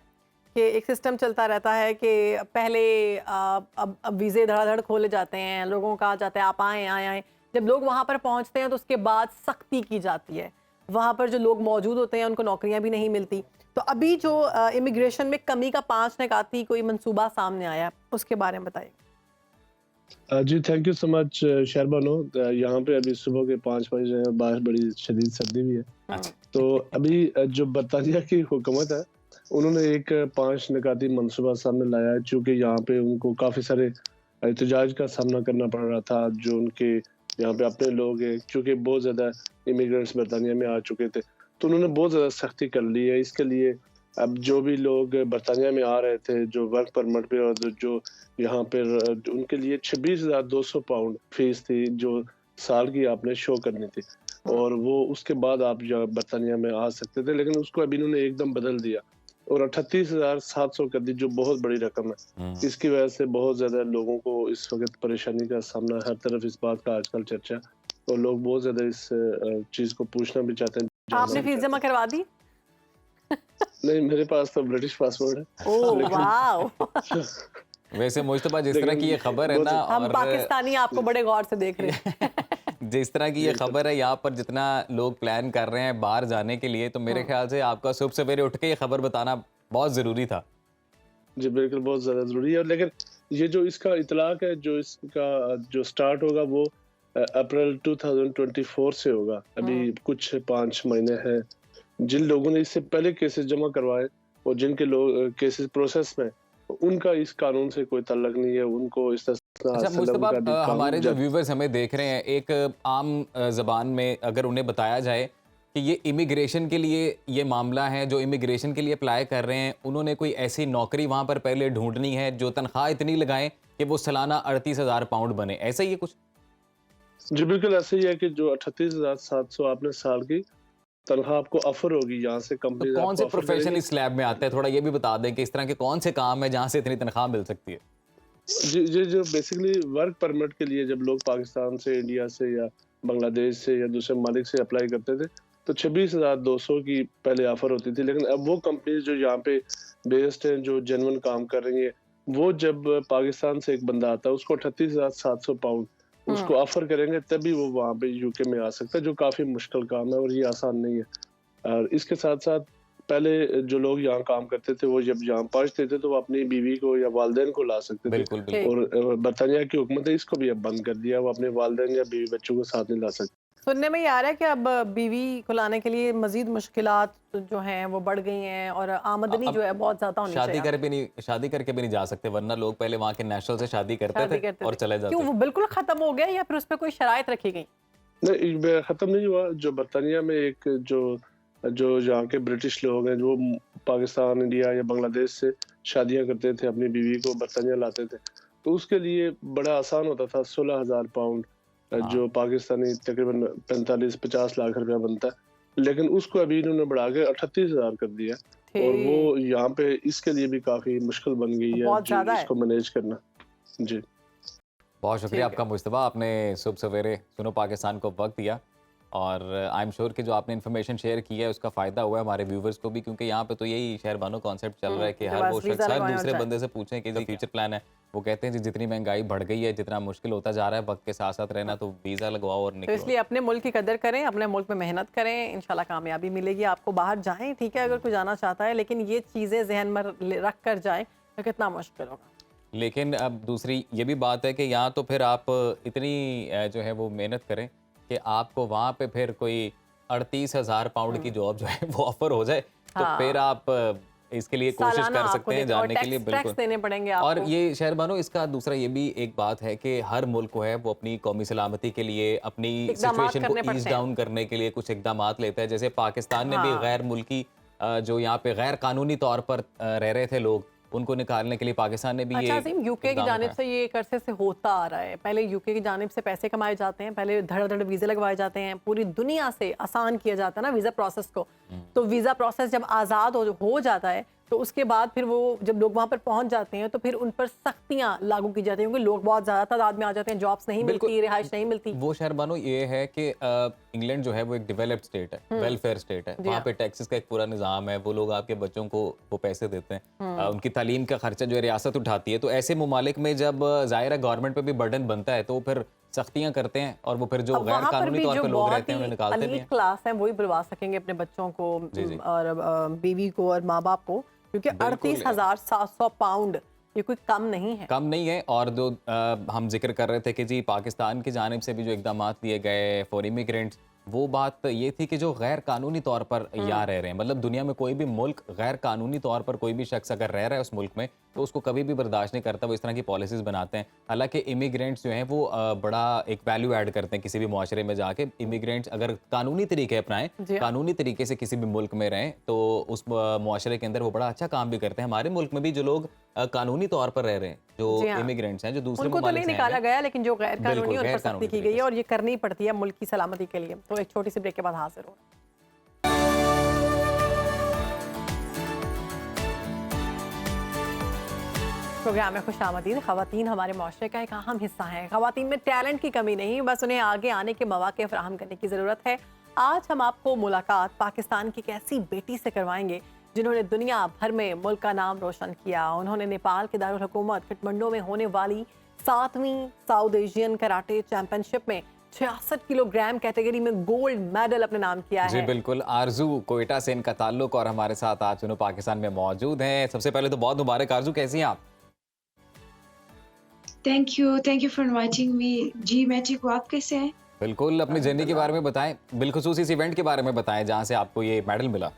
[SPEAKER 2] कि एक सिस्टम चलता रहता है कि पहले अब वीज़े धड़ाधड़ खोले जाते हैं, लोगों का जाता है आप आएँ। जब लोग वहाँ पर पहुँचते हैं तो उसके बाद सख्ती की जाती है। वहाँ पर जो लोग मौजूद होते हैं उनको नौकरियाँ भी नहीं मिलती। तो अभी जो इमिग्रेशन में कमी का 5 निकाती कोई मंसूबा सामने आया, उसके बारे में बताइए।
[SPEAKER 13] जी thank you so much Shahrbano. यहाँ पे अभी सुबह के 5 बजे बाहर बड़ी शदीद सर्दी भी है। तो अभी जो बरतानिया की हुकूमत है उन्होंने एक 5 निकाती मंसूबा सामने लाया है, चूँकि यहाँ पे उनको काफ़ी सारे एहतजाज का सामना करना पड़ रहा था। जो उनके यहाँ पे अपने लोग हैं, चूँकि बहुत ज़्यादा इमिग्रेंट्स बरतानिया में आ चुके थे तो उन्होंने बहुत ज़्यादा सख्ती कर ली है। इसके लिए अब जो भी लोग बरतानिया में आ रहे थे जो वर्क परमिट पे और जो यहाँ पर उनके लिए 26,200 पाउंड फीस थी जो साल की आपने शो करनी थी। और वो उसके बाद आप बरतानिया में आ सकते थे, लेकिन उसको अभी इन्होंने एकदम बदल दिया और 38,700 कर दी, जो बहुत बड़ी रकम है। इसकी वजह से बहुत ज्यादा लोगों को इस वक्त परेशानी का सामना, हर तरफ इस बात का आजकल चर्चा, और लोग बहुत ज्यादा इस चीज को पूछना भी चाहते हैं।
[SPEAKER 2] आपने फीस जमा करवा दी?
[SPEAKER 13] नहीं, मेरे पास तो ब्रिटिश पासपोर्ट है।
[SPEAKER 2] Oh wow.
[SPEAKER 1] वैसे मुस्तफा, जिस तरह की ये खबर है ना,
[SPEAKER 2] हम पाकिस्तानी आपको बड़े गौर से देख रहे हैं।
[SPEAKER 1] जिस तरह की ये खबर है, यहाँ पर जितना लोग प्लान कर रहे हैं बाहर जाने के लिए, तो मेरे ख्याल से आपका सुबह सवेरे उठ के ये खबर बताना बहुत जरूरी था।
[SPEAKER 13] जी बिल्कुल, बहुत ज्यादा जरूरी है। लेकिन ये जो इसका इतलाक है, जो इसका जो स्टार्ट होगा वो अप्रैल 2024 से होगा। अभी कुछ 5 महीने हैं। जिन लोगों ने इससे पहले केसेस जमा करवाए और जिनके लोग केसेस प्रोसेस में, उनका इस कानून से कोई ताल्लुक नहीं है, उनको इस
[SPEAKER 1] अच्छा मुस्तफा, हमारे जो व्यूवर्स हमें देख रहे हैं, एक आम जबान में अगर उन्हें बताया जाए कि ये इमिग्रेशन के लिए ये मामला है, जो इमिग्रेशन के लिए अप्लाई कर रहे हैं, उन्होंने कोई ऐसी नौकरी वहाँ पर पहले ढूंढनी है जो तनख्वाह इतनी लगाएं कि वो सालाना 38,000 पाउंड बने, ऐसा ही है कुछ?
[SPEAKER 13] जी बिल्कुल ऐसे ही है कि जो 38,700 आपने साल की तनख्वाह आपको ऑफर होगी यहाँ से कंपनी।
[SPEAKER 1] तो कौन से प्रोफेशन इस स्लैब में आता है, थोड़ा ये भी बता दें कि इस तरह के कौन से काम है जहाँ से इतनी तनख्वाह मिल सकती है?
[SPEAKER 13] जी जो बेसिकली वर्क परमिट के लिए जब लोग पाकिस्तान से, इंडिया से या बांग्लादेश से या दूसरे ममालिक से अप्लाई करते थे, तो 26,200 की पहले ऑफर होती थी। लेकिन अब वो कंपनीज जो यहाँ पे बेस्ड हैं, जो जेन्युइन काम कर रही है, वो जब पाकिस्तान से एक बंदा आता है, उसको 38,700 पाउंड उसको ऑफर करेंगे, तभी वो वहाँ पे यूके में आ सकता है, जो काफी मुश्किल काम है और ये आसान नहीं है। और इसके साथ साथ पहले जो लोग यहाँ काम करते थे, वो जब यहाँ पहुंचते थे तो वो अपनी बीवी को या वालिदैन को ला सकते थे।
[SPEAKER 1] बिल्कुल, बिल्कुल।
[SPEAKER 13] और बरतानिया की हुकूमत ने इसको भी अब बंद कर दिया, वो अपने वालिदैन या बीवी बच्चों को साथ नहीं ला सकते।
[SPEAKER 2] सुनने में ये आ रहा है कि अब बीवी को लाने के लिए मजीद मुश्किलात जो हैं वो बढ़ गई हैं और आमदनी जो है बहुत ज्यादा होनी चाहिए।
[SPEAKER 1] शादी करके भी नहीं जा सकते, वरना लोग पहले वहाँ के नेशनल से शादी करते थे और चले जाते।
[SPEAKER 2] क्यों, वो बिल्कुल खत्म हो गया या फिर उस पर कोई शराइत रखी गई?
[SPEAKER 13] नहीं, खत्म नहीं हुआ। जो बरतानिया में एक जो यहाँ के ब्रिटिश लोग हैं, जो पाकिस्तान, इंडिया या बांग्लादेश से शादियां करते थे, अपनी बीवी को बरतानिया लाते थे, तो उसके लिए बड़ा आसान होता था। 16,000 पाउंड जो पाकिस्तानी तकरीबन 45-50 लाख रुपया बनता है, लेकिन उसको अभी इन्होंने बढ़ा के 38,000 कर दिया और वो यहाँ पे इसके लिए भी काफी मुश्किल बन गई है इसको मैनेज करना। जी
[SPEAKER 1] बहुत शुक्रिया आपका मुस्तफा, आपने सुबह सवेरे सुनो पाकिस्तान को वक्त दिया और आई एम श्योर कि जो आपने इन्फॉर्मेशन शेयर की है उसका फ़ायदा हुआ है हमारे व्यूवर्स को भी, क्योंकि यहाँ पे तो यही शहरबानो कॉन्सेप्ट चल रहा है कि हर वो शख्स हर दूसरे बंदे से पूछें कि जो फ्यूचर प्लान है, वो कहते हैं जी जितनी महंगाई बढ़ गई है, जितना मुश्किल होता जा रहा है वक्त के साथ साथ रहना, तो वीज़ा लगवाओ और निकलो।
[SPEAKER 2] तो इसलिए अपने मुल्क की कदर करें, अपने मुल्क में मेहनत करें, इंशाल्लाह कामयाबी मिलेगी आपको। बाहर जाएँ, ठीक है, अगर कोई जाना चाहता है, लेकिन ये चीज़ें जहन में रख कर जाएँ तो कितना मुश्किल होगा।
[SPEAKER 1] लेकिन अब दूसरी ये भी बात है कि यहाँ तो फिर आप इतनी जो है वो मेहनत करें कि आपको वहाँ पे फिर कोई 38,000 पाउंड की जॉब जो है वो ऑफर हो जाए, तो फिर आप इसके लिए कोशिश कर सकते हैं जाने के लिए। बिल्कुल
[SPEAKER 2] देने पड़ेंगे आपको।
[SPEAKER 1] और ये शहरबानो, इसका दूसरा ये भी एक बात है कि हर मुल्क को है वो अपनी कौमी सलामती के लिए, अपनी सिचुएशन को ईज डाउन करने के लिए कुछ इकदाम लेता है। जैसे पाकिस्तान ने भी गैर मुल्की जो यहाँ पे गैर कानूनी तौर पर रह रहे थे लोग, उनको निकालने के लिए पाकिस्तान ने भी
[SPEAKER 2] यूके की जानिब से ये एक अरसे से होता आ रहा है। पहले यूके की जानिब से पैसे कमाए जाते हैं, पहले धड़ वीज़े लगवाए जाते हैं, पूरी दुनिया से आसान किया जाता है ना वीज़ा प्रोसेस को। तो वीज़ा प्रोसेस जब आज़ाद हो जाता है तो उसके बाद फिर वो जब लोग वहाँ पर पहुँच जाते हैं तो फिर उन पर सख्तियाँ लागू की जाती हैं, क्योंकि लोग बहुत ज़्यादा तादाद में आ जाते हैं, जॉब्स नहीं मिलती, रिहाइश नहीं मिलती।
[SPEAKER 1] वो शहरबानो ये है कि इंग्लैंड जो है वो एक डेवलप्ड स्टेट है, वेलफेयर स्टेट है, वहाँ पे टैक्सेस का एक पूरा निज़ाम है, वो लोग आपके बच्चों को वो पैसे देते हैं, उनकी तालीम का खर्चा जो है रियासत उठाती है। तो ऐसे ममालिक में जब ज़ाहिर है गवर्नमेंट पे भी बर्डन बनता है तो फिर सख्तियां करते हैं और वो फिर जो गैर कानूनी तौर पे लोग रहते हैं उन्हें निकालते भी हैं।
[SPEAKER 2] क्लास है वही बुलवा सकेंगे अपने बच्चों को और बीवी को और माँ बाप को, क्योंकि 38,700 पाउंड ये कोई कम नहीं है,
[SPEAKER 1] कम नहीं है। और जो हम जिक्र कर रहे थे कि जी पाकिस्तान की जानिब से भी जो इकदाम लिए गए फॉर इमिग्रेंट्स, वो बात ये थी कि जो गैर कानूनी तौर पर यहाँ रह रहे हैं, मतलब दुनिया में कोई भी मुल्क गैर कानूनी तौर पर कोई भी शख्स अगर रह रहा है उस मुल्क में तो उसको कभी भी बर्दाश्त नहीं करता, वो इस तरह की पॉलिसीज बनाते हैं। हालांकि इमिग्रेंट्स जो हैं वो बड़ा एक वैल्यू ऐड करते हैं किसी भी मुआशरे में जाके। इमिग्रेंट्स अगर कानूनी तरीके अपनाएं, कानूनी तरीके से किसी भी मुल्क में रहें, तो उस मुआशरे के अंदर वो बड़ा अच्छा काम भी करते हैं। हमारे मुल्क में भी जो लोग कानूनी तौर पर रह रहे हैं, जो इमिग्रेंट्स हैं, जो दूसरे
[SPEAKER 2] उनको तो नहीं निकाला गया, लेकिन जो गैर कानूनी उन पर सख्ती की गई है और ये करनी पड़ती है मुल्क की सलामती के लिए। तो तो एक छोटी सी ब्रेक के बाद हाजिर हो। प्रोग्राम में खुश आमदीद। ख़वातीन हमारे माशरे का एक अहम हिस्सा हैं। ख़वातीन में टैलेंट की कमी नहीं, बस उन्हें आगे आने के मौके फराहम करने की ज़रूरत है। आज हम आपको मुलाकात पाकिस्तान की एक ऐसी बेटी से करवाएंगे जिन्होंने दुनिया भर में मुल्क का नाम रोशन किया। उन्होंने नेपाल के दारुल हुकूमत काठमांडू में होने वाली 7वीं साउथ एशियन कराटे चैंपियनशिप में 66 किलोग्राम कैटेगरी में गोल्ड मेडल अपने नाम किया है।
[SPEAKER 1] जी बिल्कुल, आरजू कोयटा से इनका ताल्लुक और हमारे साथ आज दोनों पाकिस्तान में मौजूद हैं। सबसे पहले तो बहुत मुबारक आरजू, कैसी हैं आप?
[SPEAKER 14] Thank you for inviting me. जी मैं ठीक हूँ, आप कैसे हैं?
[SPEAKER 1] बिल्कुल, अपनी जर्नी के बारे में बताएं, बिलखुसूस इस इवेंट के बारे में बताएं जहां से आपको ये मेडल मिला।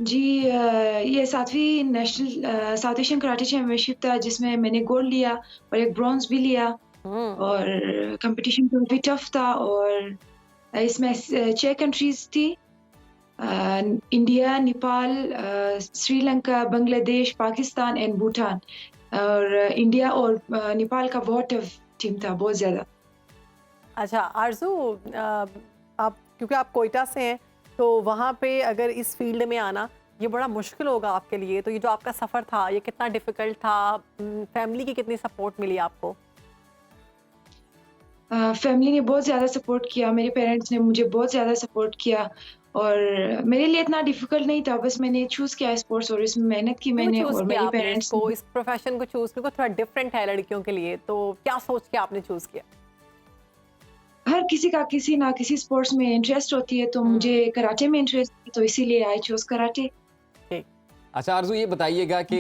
[SPEAKER 14] जी ये 7वीं national South Asian karate championship था जिसमें मैंने गोल्ड लिया और एक ब्रॉन्ज भी लिया और कंपटीशन काफी टफ था और इसमें 6 कंट्रीज थी, इंडिया, नेपाल, श्रीलंका, बांग्लादेश, पाकिस्तान एंड भूटान। और इंडिया और नेपाल का बहुत टफ टीम था, बहुत ज़्यादा।
[SPEAKER 2] अच्छा आरजू, आप क्योंकि आप कोयटा से हैं तो वहाँ पे अगर इस फील्ड में आना ये बड़ा मुश्किल होगा आपके लिए, तो ये जो आपका सफ़र था ये कितना डिफ़िकल्ट था? फैमिली की कितनी सपोर्ट मिली आपको?
[SPEAKER 14] फैमिली ने बहुत ज़्यादा सपोर्ट किया, मेरे पेरेंट्स ने मुझे बहुत ज़्यादा सपोर्ट किया और मेरे लिए इतना डिफिकल्ट नहीं था, बस मैंने चूज़ किया स्पोर्ट्स और इसमें मेहनत की मैंने और मेरे पेरेंट्स
[SPEAKER 2] को इस प्रोफेशन को चूज़ किया। थोड़ा डिफरेंट है लड़कियों के लिए, तो क्या सोच के आपने चूज़ किया?
[SPEAKER 14] हर किसी का किसी ना किसी स्पोर्ट्स में इंटरेस्ट होती है, तो मुझे कराटे में इंटरेस्ट है, तो इसीलिए आई चूज़ कराटे।
[SPEAKER 1] अच्छा आरजू, ये बताइएगा कि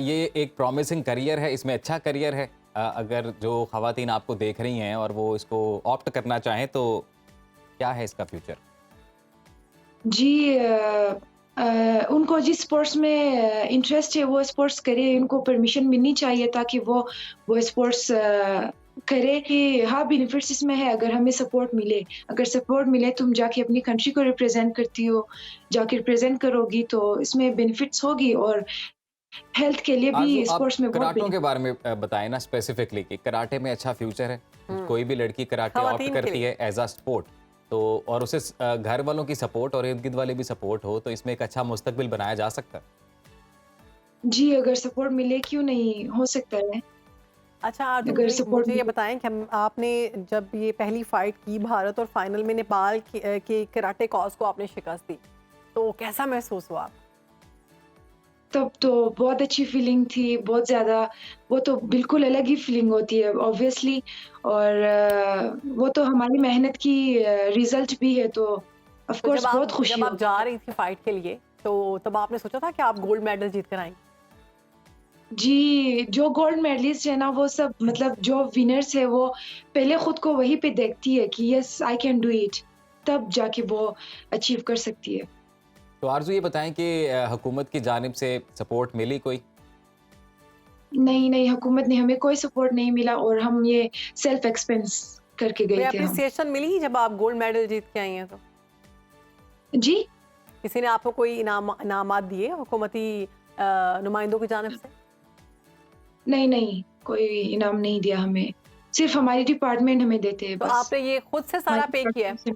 [SPEAKER 1] ये एक प्रॉमिसिंग करियर है, इसमें अच्छा करियर है, अगर जो ख़वातीन आपको देख रही हैं और वो इसको ऑप्ट करना चाहें तो क्या है इसका फ्यूचर?
[SPEAKER 14] जी उनको जिस स्पोर्ट्स में इंटरेस्ट है वो स्पोर्ट्स करे, उनको परमिशन मिलनी चाहिए ताकि वो स्पोर्ट्स करे कि हाँ बेनिफिट्स इसमें है अगर हमें सपोर्ट मिले। अगर सपोर्ट मिले तुम जाके अपनी कंट्री को रिप्रेजेंट करती हो, जाके रिप्रेजेंट करोगी तो इसमें बेनिफिट्स होगी और हेल्थ के लिए भी स्पोर्ट्स में बहुत
[SPEAKER 1] कराटों के बारे में बताएं ना स्पेसिफिकली कि कराटे में अच्छा फ्यूचर है। कोई भी लड़की कराटे ऑप्ट करती है एज अ स्पोर्ट तो और उसे घर वालों की सपोर्ट और इर्द गिर्द वाले भी सपोर्ट हो तो इसमें एक अच्छा मुस्तकबिल बनाया जा सकता है।
[SPEAKER 14] जी अगर सपोर्ट मिले क्यों नहीं, हो सकता है।
[SPEAKER 2] अच्छा मुझे ये बताएं कि आपने जब ये पहली फाइट की भारत और फाइनल में नेपाल के कराटे कॉज को आपने शिकस्त दी तो कैसा महसूस हुआ?
[SPEAKER 14] तब तो बहुत अच्छी फीलिंग थी, बहुत ज़्यादा, वो तो बिल्कुल अलग ही फीलिंग होती है ऑब्वियसली और वो तो हमारी मेहनत की रिजल्ट भी है, तो ऑफ कोर्स बहुत खुशी।
[SPEAKER 2] जब आप जा रही थी फाइट के लिए तो तब आपने सोचा था कि आप गोल्ड मेडल जीत कर आएंगी?
[SPEAKER 14] जी जो गोल्ड मेडलिस्ट है ना वो सब मतलब जो विनर्स है वो पहले खुद को वहीं पे देखती है कि yes I can do it, तब जाके वो अचीव कर सकती है।
[SPEAKER 1] तो आरजू ये बताएं कि हुकूमत की जानिब से सपोर्ट मिली कोई?
[SPEAKER 14] नहीं हुकूमत ने हमें कोई सपोर्ट नहीं मिला और हम ये सेल्फ एक्सपेंस करके गए थे।
[SPEAKER 2] अप्रिसिएशन मिली जब आप गोल्ड मेडल जीत के आई हैं तो?
[SPEAKER 14] जी
[SPEAKER 2] किसी ने आपको कोई इनामात दिए हुकूमती नुमाइंदों की जानिब से?
[SPEAKER 14] नहीं कोई इनाम नहीं दिया हमें, सिर्फ हमारी डिपार्टमेंट हमें देते हैं।
[SPEAKER 2] तो आपने ये खुद से सारा पे किया है?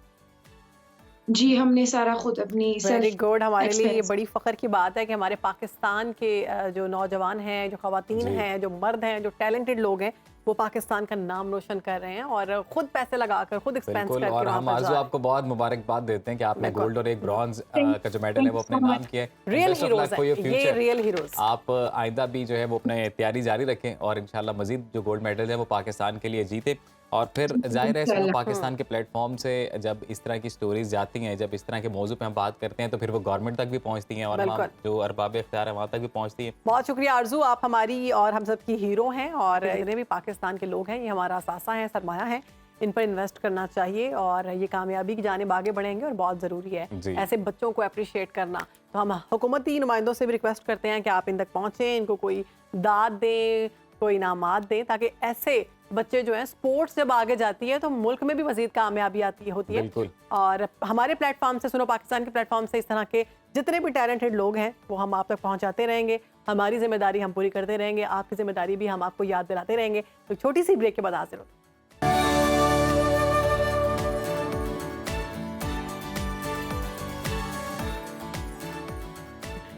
[SPEAKER 14] जी हमने सारा खुद अपनी
[SPEAKER 2] वेरी गुड। हमारे लिए ये बड़ी फ़ख्र की बात है कि हमारे पाकिस्तान के जो नौजवान हैं, जो ख़वातीन हैं, जो मर्द हैं, जो टैलेंटेड लोग हैं वो पाकिस्तान का नाम रोशन कर रहे हैं और खुद पैसे लगाकर खुद एक्सपेंस करके।
[SPEAKER 1] और हम आरजू आपको बहुत मुबारकबाद देते हैं कि आपने गोल्ड और एक ब्रॉन्ज का जो मेडल है वो अपने नाम किया है।
[SPEAKER 2] रियल हीरोज हैं ये, रियल हीरोज।
[SPEAKER 1] आप आइंदा भी जो है वो अपने तैयारी जारी रखें और इंशाल्लाह मजीद जो गोल्ड मेडल है वो पाकिस्तान के लिए जीते। और फिर जाहिर है पाकिस्तान के प्लेटफॉर्म से जब इस तरह की स्टोरीज जाती हैं, जब इस तरह के मौजू पे हम बात करते हैं तो फिर वो गवर्नमेंट तक भी पहुंचती हैं और हम जो अरबाब इख्तियार है वहाँ तक भी पहुंचती हैं।
[SPEAKER 2] बहुत शुक्रिया आरजू, आप हमारी और हम सब की हीरो हैं और जितने भी पाकिस्तान के लोग हैं ये हमारा असासा है, सरमाया है, इन पर इन्वेस्ट करना चाहिए और ये कामयाबी की जानिब आगे बढ़ेंगे और बहुत ज़रूरी है ऐसे बच्चों को अप्रिशिएट करना। तो हम हुकूमती नुमाइंदों से भी रिक्वेस्ट करते हैं कि आप इन तक पहुँचें, इनको कोई दाद दें, कोई इनामात दें ताकि ऐसे बच्चे जो हैं स्पोर्ट्स जब आगे जाती है तो मुल्क में भी मजीद कामयाबी आती होती है। और हमारे प्लेटफॉर्म से सुनो पाकिस्तान के प्लेटफॉर्म से इस तरह के जितने भी टैलेंटेड लोग हैं वो हम आप तक पहुंचाते रहेंगे। हमारी जिम्मेदारी हम पूरी करते रहेंगे, आपकी जिम्मेदारी भी हम आपको याद दिलाते रहेंगे। तो छोटी सी ब्रेक के बाद हाजिर होते हैं।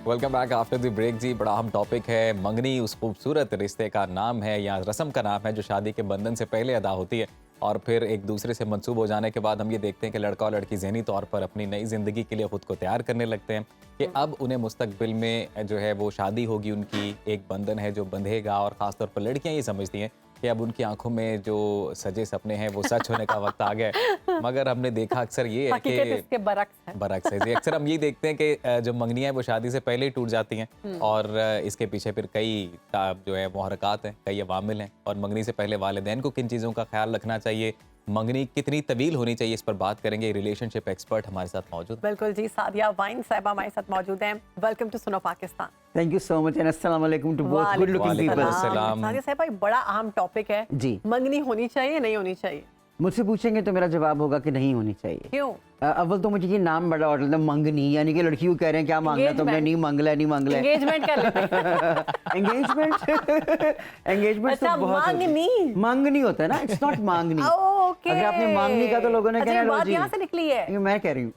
[SPEAKER 1] Welcome back after the break जी। बड़ा अहम टॉपिक है मंगनी। उस खूबसूरत रिश्ते का नाम है या रस्म का नाम है जो शादी के बंधन से पहले अदा होती है और फिर एक दूसरे से मंसूब हो जाने के बाद हम ये देखते हैं कि लड़का और लड़की ज़हनी तौर पर अपनी नई ज़िंदगी के लिए ख़ुद को तैयार करने लगते हैं कि अब उन्हें मुस्तकबिल में जो है वो शादी होगी, उनकी एक बंधन है जो बंधेगा। और ख़ास तौर पर लड़कियां ये समझती हैं कि अब उनकी आंखों में जो सजे सपने हैं वो सच होने का वक्त आ गया है। मगर हमने देखा अक्सर ये है कि बरक्स है जी। अक्सर हम ये देखते हैं कि जो मंगनियां हैं वो शादी से पहले ही टूट जाती हैं और इसके पीछे फिर कई जो है मुहरकात हैं, कई अवामिल हैं। और मंगनी से पहले वालिदैन को किन चीज़ों का ख्याल रखना चाहिए, मंगनी कितनी तवील होनी चाहिए, इस पर बात करेंगे। रिलेशनशिप एक्सपर्ट हमारे साथ मौजूद।
[SPEAKER 2] बिल्कुल जी, सादिया वाइन साहिबा हमारे साथ मौजूद हैं। Welcome to Suno Pakistan.
[SPEAKER 15] Thank you so much and अस्सलाम वालेकुम to both good looking people.
[SPEAKER 2] Sadia साहिबा, बड़ा अहम टॉपिक है
[SPEAKER 15] जी।
[SPEAKER 2] मंगनी होनी चाहिए नहीं होनी चाहिए?
[SPEAKER 15] मुझसे पूछेंगे तो मेरा जवाब होगा कि नहीं होनी चाहिए।
[SPEAKER 2] क्यों?
[SPEAKER 15] अव्वल तो मुझे ये नाम बड़ा और मतलब मंगनी, यानी कि लड़की को कह रहे हैं क्या मांगना, तुमने नहीं मांगला
[SPEAKER 2] एंगेजमेंट कर लेते हैं।
[SPEAKER 15] एंगेजमेंट
[SPEAKER 2] अच्छा,
[SPEAKER 15] तो बहुत मांगनी होता है ना, इट्स नॉट मांगनी। अगर आपने मांगनी का तो लोगों ने कहना
[SPEAKER 2] बात यहाँ से निकली है,
[SPEAKER 15] मैं कह रही हूँ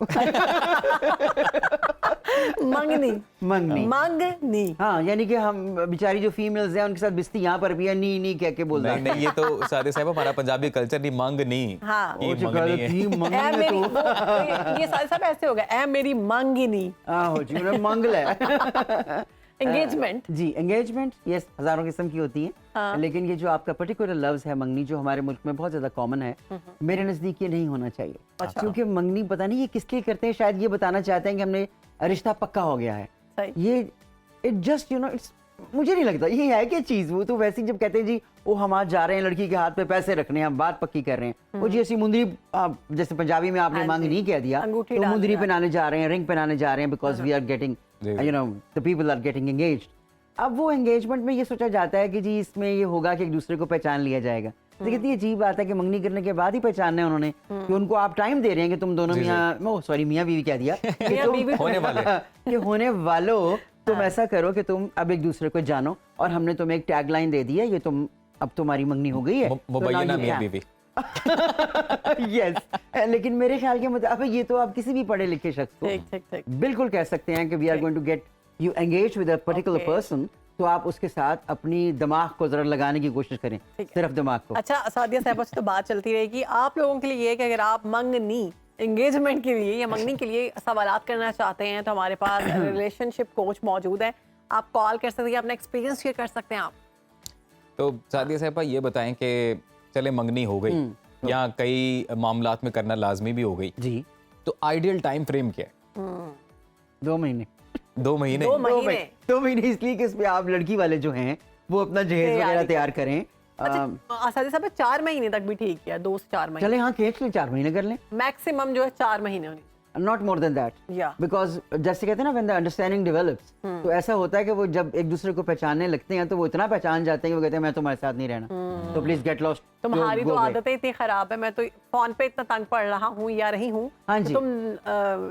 [SPEAKER 2] मंगनी।
[SPEAKER 15] हाँ, यानी कि हम बेचारी जो फीमेल्स हैं उनके साथ बिस्ती यहाँ पर भी है नी नी कह के बोलना।
[SPEAKER 1] नहीं, ये तो सादे साहब हमारा पंजाबी कल्चर नहीं, मंगनी।
[SPEAKER 2] हाँ,
[SPEAKER 1] मंगनी
[SPEAKER 2] ये सारे सब ऐसे हो गए, ऐ मेरी मंगनी।
[SPEAKER 15] हो जी, उन्हें मंगल है।
[SPEAKER 2] एंगेजमेंट
[SPEAKER 15] जी, एंगेजमेंट यस हजारों किस्म की होती है, लेकिन ये जो आपका पर्टिकुलर लफ्ज है मंगनी, जो हमारे मुल्क में बहुत ज्यादा कॉमन है, मेरे नजदीक ये नहीं होना चाहिए। क्योंकि मंगनी पता नहीं ये किस लिए करते हैं, शायद ये बताना चाहते हैं कि हमने रिश्ता पक्का हो गया है। ये it just you know it's, मुझे नहीं लगता ये है क्या चीज। वो तो वैसे ही जब कहते हैं जी वो हम आज जा रहे हैं लड़की के हाथ पे पैसे रखने हैं, हम बात पक्की कर रहे हैं, वो जी ऐसी मुंदरी, जैसे पंजाबी में आपने मांग नहीं कह दिया तो मुंदरी पहनाने जा रहे हैं, रिंग पहनाने जा रहे हैं, because we are getting you know the people are getting engaged. अब वो एंगेजमेंट में ये सोचा जाता है कि जी इसमें ये होगा कि एक दूसरे को पहचान लिया जाएगा। लेकिन ये अजीब बात है कि मंगनी करने के बाद ही पहचानना है उन्होंने, कि उनको आप टाइम दे रहे हैं कि तुम दोनों मियाँ बीवी कह दिया कि होने वालों तुम ऐसा करो कि तुम अब एक दूसरे को जानो, और हमने तुम्हें एक टैगलाइन दे दी है, ये तुम अब तुम्हारी मंगनी हो गई है,
[SPEAKER 1] मुबैयना मियां बीवी।
[SPEAKER 15] यस, लेकिन मेरे ख्याल के मुताबिक ये तो आप किसी भी पढ़े लिखे शख्स को बिल्कुल कह सकते हैं कि we are going to get you engage with a particular person, तो आप उसके साथ अपनी दिमाग को जरा लगाने की कोशिश करें, सिर्फ दिमाग को।
[SPEAKER 2] अच्छा, सादिया साहिबा से तो बात चलती रहेगी। आप लोगों के लिए ये कि अगर आप मंगनी एंगेजमेंट के लिए या मंगनी के लिए सवालात करना चाहते हैं तो हमारे पास रिलेशनशिप कोच मौजूद है, आप कॉल कर सकते हैं, अपना एक्सपीरियंस शेयर कर सकते हैं आप।
[SPEAKER 1] तो सादिया साहिबा ये बताएं कि चले मंगनी हो गई या कई मामलात में करना लाजमी भी हो गई
[SPEAKER 15] जी,
[SPEAKER 1] तो आइडियल टाइम फ्रेम क्या है?
[SPEAKER 15] 2 महीने।
[SPEAKER 1] 2 महीने
[SPEAKER 15] 2 महीने इसलिए कि इसमें आप लड़की वाले जो हैं वो अपना जहेज वगैरह तैयार करें।
[SPEAKER 2] अच्छा, 4 महीने तक भी ठीक है, 2 से 4 महीने
[SPEAKER 15] चले, हाँ खींच लें, 4 महीने कर लें,
[SPEAKER 2] मैक्सिमम जो है 4 महीने होनी,
[SPEAKER 15] not more than that, because जैसे कहते हैं ना व्हेन द अंडरस्टैंडिंग डेवलप्स, तो ऐसा होता है कि वो जब एक दूसरे को पहचानने लगते हैं तो वो इतना पहचान जाते हैं कि वो कहते हैं मैं तुम्हारे साथ नहीं रहना, तो प्लीज गेट लॉस्ट।
[SPEAKER 2] तुम्हारी तो आदतें इतनी खराब है, मैं तो फोन पे इतना तंग पड़ रहा हूँ या रही हूँ, तो तुम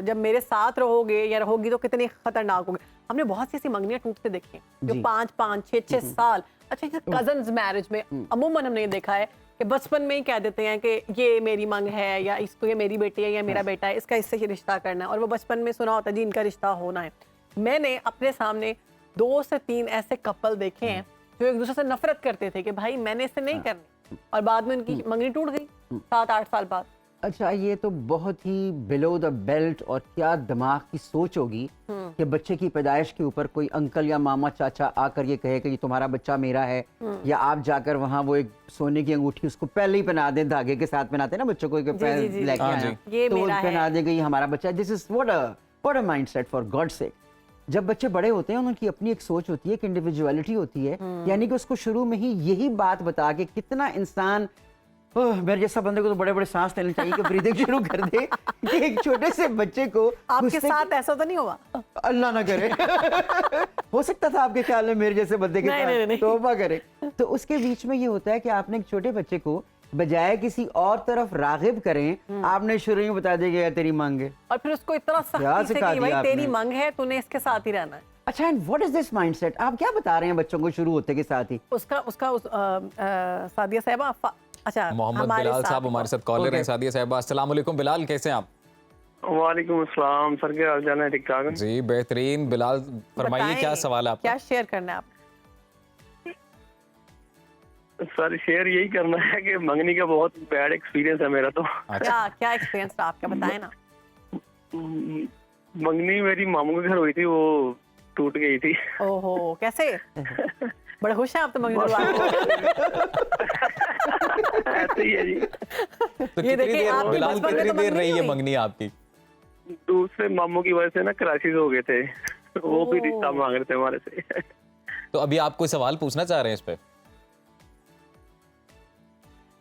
[SPEAKER 2] जब मेरे साथ रहोगे या रहोगी तो कितनी खतरनाक होगी। हमने बहुत सी ऐसी मंगनियां टूटते देखी जो 5-5, 6-6 साल। अच्छा, कजन्स मैरिज में अमूमन हमने ये देखा है कि बचपन में ही कह देते हैं कि ये मेरी मंग है या इसको ये मेरी बेटी है या मेरा बेटा है, इसका इससे ही रिश्ता करना है, और वो बचपन में सुना होता है जी इनका रिश्ता होना है। मैंने अपने सामने 2 से 3 ऐसे कपल देखे हैं जो एक दूसरे से नफरत करते थे कि भाई मैंने इससे नहीं करनी, और बाद में उनकी मंगनी टूट गई 7-8 साल बाद।
[SPEAKER 15] अच्छा, ये तो बहुत ही बिलो द बेल्ट, और क्या दिमाग की सोच होगी कि बच्चे की पैदाइश के ऊपर कोई अंकल या मामा चाचा आकर ये कहे कि ये तुम्हारा बच्चा मेरा है, या आप जाकर वहाँ वो एक सोने की अंगूठी उसको पहले ही पहना दें, धागे के साथ पहनाते हैं ना बच्चों को, लेके आए तो वो पहना देंगे ये हमारा बच्चा। This is what a mindset for God sake. जब बच्चे बड़े होते हैं उनकी अपनी एक सोच होती है, एक इंडिविजुअलिटी होती है, यानी कि उसको शुरू में ही यही बात बता के कितना इंसान मेरे जैसा बंदे को तो बड़े बड़े सांस लेने चाहिए कि ब्रीदिंग शुरू कर दे कि एक छोटे से बच्चे को।
[SPEAKER 2] आपके साथ ऐसा तो नहीं हुआ?
[SPEAKER 15] अल्लाह ना करे। हो सकता था आपके ख्याल में मेरे जैसे बंदे के साथ, तौबा करे। तो उसके बीच में ये होता है कि आपने एक छोटे बच्चे को बजाय किसी और तरफ रागिब करें, आपने शुरू में बता दिया तेरी मांग है,
[SPEAKER 2] और फिर उसको इतना सख्ती से कि भाई तेरी मांग है, तूने इसके साथ ही रहना है।
[SPEAKER 15] अच्छा, and what is this mindset? आप क्या बता रहे हैं बच्चों को शुरू होते के साथ ही?
[SPEAKER 2] उसका सादिया साहिबा, अच्छा
[SPEAKER 1] मोहम्मद बिलाल साहब हमारे साथ कॉलर हैं। सादिया साहिबा, अस्सलाम वालेकुम बिलाल, कैसे हैं आप?
[SPEAKER 16] वालेकुम अस्सलाम सर, क्या हाल चाल है? ठीक ठाक
[SPEAKER 1] जी बेहतरीन। बिलाल फरमाइए क्या सवाल है आपका?
[SPEAKER 2] क्या शेयर करना है आप?
[SPEAKER 16] सर शेयर यही करना है कि मंगनी का बहुत बैड एक्सपीरियंस है मेरा। तो
[SPEAKER 2] क्या क्या एक्सपीरियंस था आपका, बताएं ना।
[SPEAKER 16] मंगनी मेरी मामू के घर हुई थी, वो टूट गई थी।
[SPEAKER 2] ओहो, कैसे? बड़े खुश हैं आप तो मंगनी
[SPEAKER 16] ऐसे ही है जी।
[SPEAKER 1] तो बिलाल कितनी देर रही है मंगनी आपकी?
[SPEAKER 16] दूसरे मामू की वजह से ना क्रैशेस हो गए थे, वो भी रिश्ता मांग रहे थे हमारे से।
[SPEAKER 1] तो अभी आप कोई सवाल पूछना चाह रहे हैं इस पे?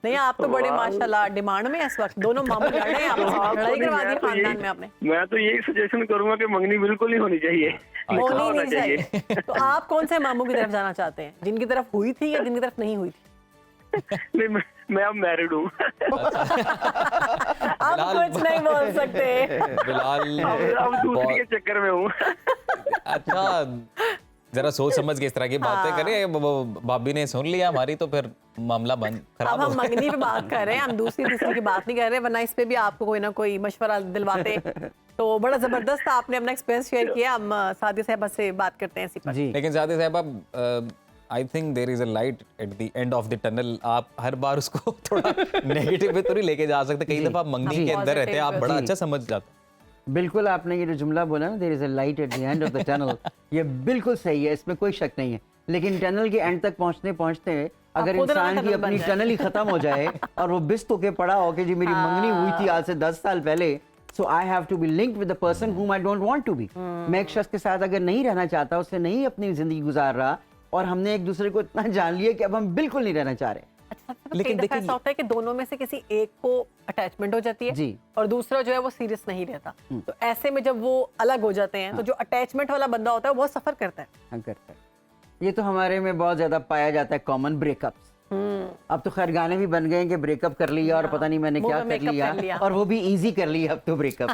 [SPEAKER 2] नहीं, आप तो बड़े माशाल्लाह डिमांड में इस वक्त। दोनों मामू लड़ रहे हैं, आपस में लड़ाई करवा दी खानदान में आपने।
[SPEAKER 16] मैं तो यही सजेशन करूंगा कि मंगनी बिल्कुल नहीं होनी चाहिए।
[SPEAKER 2] होनी नहीं चाहिए। तो आप कौन से मामू की तरफ जाना चाहते हैं, जिनकी तरफ हुई थी या जिनकी तरफ नहीं हुई थी?
[SPEAKER 16] नहीं, मैं अब मैरिड हूँ।
[SPEAKER 2] आप कुछ नहीं बोल सकते।
[SPEAKER 1] बिलाल
[SPEAKER 16] अब दूसरी के चक्कर में हूँ।
[SPEAKER 1] अच्छा, जरा सोच समझ के इस तरह की बातें करें। भाभी ने सुन लिया हमारी तो फिर मामला बंद खराब।
[SPEAKER 2] अब हम मंगनी पे बात कर रहे हैं, हम दूसरी की बात नहीं कर रहे, वरना इस पे भी आपको कोई ना कोई मशवरा दिलवाते। तो बड़ा जबरदस्त आपने अपना एक्सपीरियंस शेयर किया। हम सादी साहबा से बात करते हैं इसी पर।
[SPEAKER 1] लेकिन सादी साहबा, I think there is a light at the end of the tunnel. आप हर बार उसको थोड़ा नेगेटिव पे तो नहीं लेके जा सकते। कई दफा मंगनी के अंदर रहते हैं, आप बड़ा अच्छा समझ जाते।
[SPEAKER 15] बिल्कुल, आपने ये जो जुमला बोला ना, there is a light at the end of the tunnel, ये बिल्कुल सही है, इसमें कोई शक नहीं है। लेकिन टनल के एंड तक पहुंचते अगर इंसान की अपनी टनल ही खत्म हो जाए और वो बिस्त होके पड़ा हो कि जी मेरी मंगनी हुई थी आज से 10 साल पहले, so I have to be linked with the person whom I don't want to be. मैं एक शख्स के साथ अगर नहीं रहना चाहता, उससे नहीं अपनी जिंदगी गुजार रहा, और हमने एक दूसरे को इतना जान लिया कि अब हम बिल्कुल नहीं रहना चाह रहे।
[SPEAKER 2] लेकिन देखिए, ऐसा होता है कि दोनों में से किसी एक को अटैचमेंट हो जाती है
[SPEAKER 15] जी,
[SPEAKER 2] और दूसरा जो है वो सीरियस नहीं रहता। तो ऐसे में जब वो अलग हो जाते हैं, तो जो अटैचमेंट वाला बंदा होता है वो बहुत सफर करता है।
[SPEAKER 15] ये तो हमारे में बहुत ज्यादा पाया जाता है, कॉमन ब्रेकअप्स। अब तो खैर गाने भी बन गए हैं कि ब्रेकअप कर लिया और पता नहीं मैंने क्या कर लिया, और वो भी इजी कर लिया अब तो ब्रेकअप।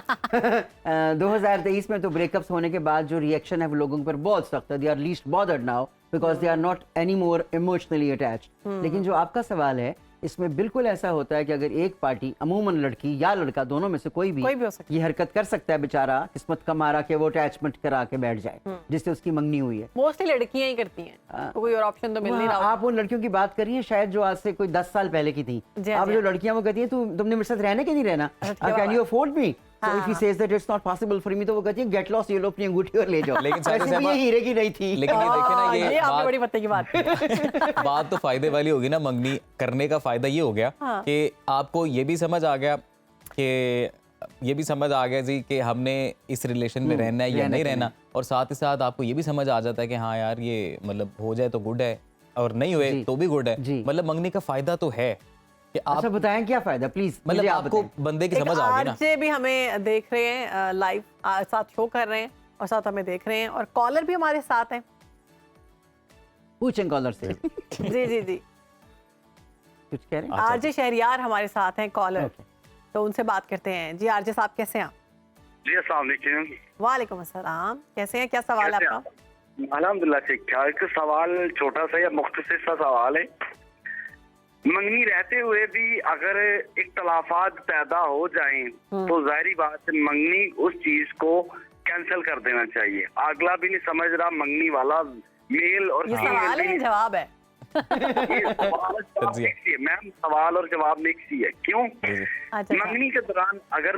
[SPEAKER 15] 2023 में तो ब्रेकअप्स होने के बाद जो रिएक्शन है वो लोगों पर बहुत सख्त है। They are least bothered now because they are not any more emotionally attached. लेकिन जो आपका सवाल है, इसमें बिल्कुल ऐसा होता है कि अगर एक पार्टी, अमूमन लड़की या लड़का, दोनों में से कोई भी ये हरकत कर सकता है, बेचारा किस्मत का मारा कि वो अटैचमेंट करा के बैठ जाए जिससे उसकी मंगनी हुई है।
[SPEAKER 2] मोस्टली लड़कियां ही करती हैं, कोई और ऑप्शन तो मिल नहीं रहा।
[SPEAKER 15] आप उन लड़कियों की बात करिए शायद जो आज से कोई 10 साल पहले की थी। अब जो लड़कियां वो कहती है तुमने मेरे साथ रहने के नहीं रहना, can you afford me? So if he says that it's not possible for me, तो वो कहती है get lost, ये लो अपनी अंगूठी और ले जाओ।
[SPEAKER 1] लेकिन
[SPEAKER 15] ये हीरे की नहीं थी।
[SPEAKER 1] लेकिन ये देखे ना,
[SPEAKER 2] ये आपने बड़ी पत्ते की बात
[SPEAKER 1] बात तो फायदे वाली होगी ना। मंगनी करने का फायदा ये हो गया कि आपको ये भी समझ आ गया जी कि हमने इस रिलेशन में रहना है या नहीं रहना, और साथ ही साथ आपको ये भी समझ आ जाता है कि हाँ यार ये मतलब हो जाए तो गुड है और नहीं हुए तो भी गुड है। मतलब मंगनी का फायदा तो है कि आप
[SPEAKER 15] बताएं क्या फायदा प्लीज।
[SPEAKER 1] मतलब आपको बंदे की समझ आ गई ना।
[SPEAKER 2] आज भी हमें देख रहे हैं, लाइव साथ शो कर रहे हैं और साथ हमें देख रहे हैं, और कॉलर भी हमारे साथ हैं।
[SPEAKER 15] पूछें कॉलर से।
[SPEAKER 2] जी जी जी,
[SPEAKER 15] कुछ कह रहे हैं?
[SPEAKER 2] आरजे शहरियार हमारे साथ हैं कॉलर, तो उनसे बात करते हैं। जी आरजे साहब, कैसे हैं?
[SPEAKER 17] जी अस्सलाम वालेकुम।
[SPEAKER 2] वालेकुम अस्सलाम, कैसे हैं? क्या सवाल है आपका?
[SPEAKER 17] अल्हम्दुलिल्लाह ठीक ठाक। सवाल छोटा सा या मुख्तसर सा सवाल है। मंगनी रहते हुए भी अगर इख्तलाफात पैदा हो जाएं तो जाहिर बात है मंगनी उस चीज को कैंसिल कर देना चाहिए। अगला भी नहीं समझ रहा, मंगनी वाला मेल और
[SPEAKER 2] सवाल है, जवाब है।
[SPEAKER 17] मैम सवाल और जवाब मिक्स ही है। क्यों? मंगनी के दौरान अगर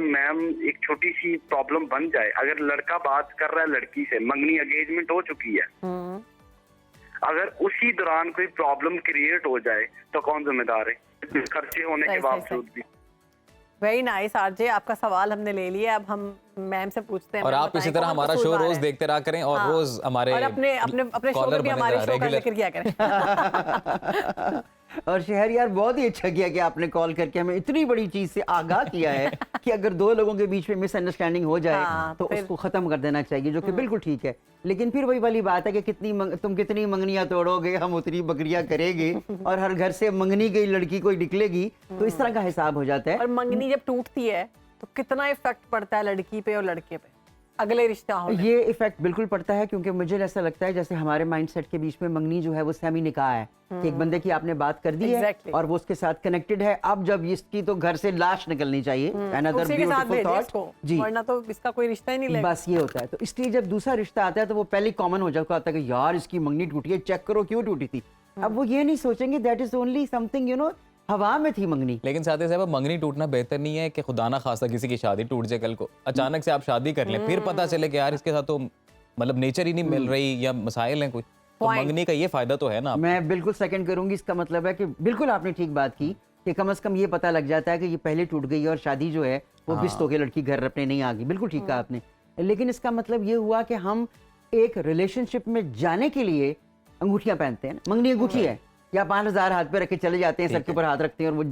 [SPEAKER 17] मैम एक छोटी सी प्रॉब्लम बन जाए, अगर लड़का बात कर रहा है लड़की से, मंगनी एंगेजमेंट हो चुकी है, अगर उसी दौरान कोई प्रॉब्लम क्रिएट हो जाए तो कौन जिम्मेदार है, खर्चे होने के बावजूद भी।
[SPEAKER 2] वेरी नाइस आरजे, आपका सवाल हमने ले लिया। अब हम मैम से पूछते हैं।
[SPEAKER 1] और आप इसी तरह हमारा शो रोज देखते रहा करें और रोज हमारे
[SPEAKER 2] अपने शो में भी हमारे शो का जिक्र किया करें।
[SPEAKER 15] और शहरियार बहुत ही अच्छा किया कि आपने कॉल करके हमें इतनी बड़ी चीज से आगाह किया है कि अगर दो लोगों के बीच में मिसअंडरस्टैंडिंग हो जाए तो उसको खत्म कर देना चाहिए, जो कि बिल्कुल ठीक है। लेकिन फिर वही वाली बात है कि तुम कितनी मंगनियां तोड़ोगे, हम उतनी बकरियां करेंगे, और हर घर से मंगनी गई लड़की कोई निकलेगी, तो इस तरह का हिसाब हो जाता है।
[SPEAKER 2] और मंगनी जब टूटती है तो कितना इफेक्ट पड़ता है लड़की पे और लड़के पे? अगले रिश्ता हो
[SPEAKER 15] ये इफेक्ट बिल्कुल पड़ता है, क्योंकि मुझे ऐसा लगता है जैसे हमारे माइंडसेट के बीच में मंगनी जो है वो सेमी निकाह है कि एक बंदे की आपने बात कर दी है और वो उसके साथ कनेक्टेड है। अब जब इसकी तो घर से लाश निकलनी चाहिए, अनदर ब्यूटीफुल थॉट जी,
[SPEAKER 2] वरना तो इसका कोई रिश्ता ही नहीं लगेगा।
[SPEAKER 15] बस ये होता है। तो इसलिए जब दूसरा रिश्ता आता है तो वो पहले कॉमन हो जाता है कि यार इसकी मंगनी टूटी है, चेक करो क्यों टूटी थी। अब वो ये नहीं सोचेंगे that is only something you know, हवा में थी मंगनी।
[SPEAKER 1] लेकिन साथ ही साहब मंगनी टूटना बेहतर नहीं है कि खुदा ना खासा किसी की शादी टूट जाए कल को, अचानक से आप शादी कर लें फिर पता चले कि यार इसके साथ तो मतलब नेचर ही नहीं मिल रही या मसाइल हैं कोई, तो मंगनी का ये फायदा तो है ना।
[SPEAKER 15] मैं बिल्कुल सेकंड करूंगी। इसका मतलब है कि बिल्कुल आपने ठीक बात की कि कम से कम ये पता लग जाता है कि ये पहले टूट गई और शादी जो है वो बिस्त हो के लड़की घर अपने नहीं आ गई। बिल्कुल ठीक कहा आपने। लेकिन इसका मतलब ये हुआ कि हम एक रिलेशनशिप में जाने के लिए अंगूठियां पहनते हैं। मंगनी अंगूठी है या 5000 हाथ पे रख के चले जाते हैं, सर के ऊपर हाथ रखते हैं और वो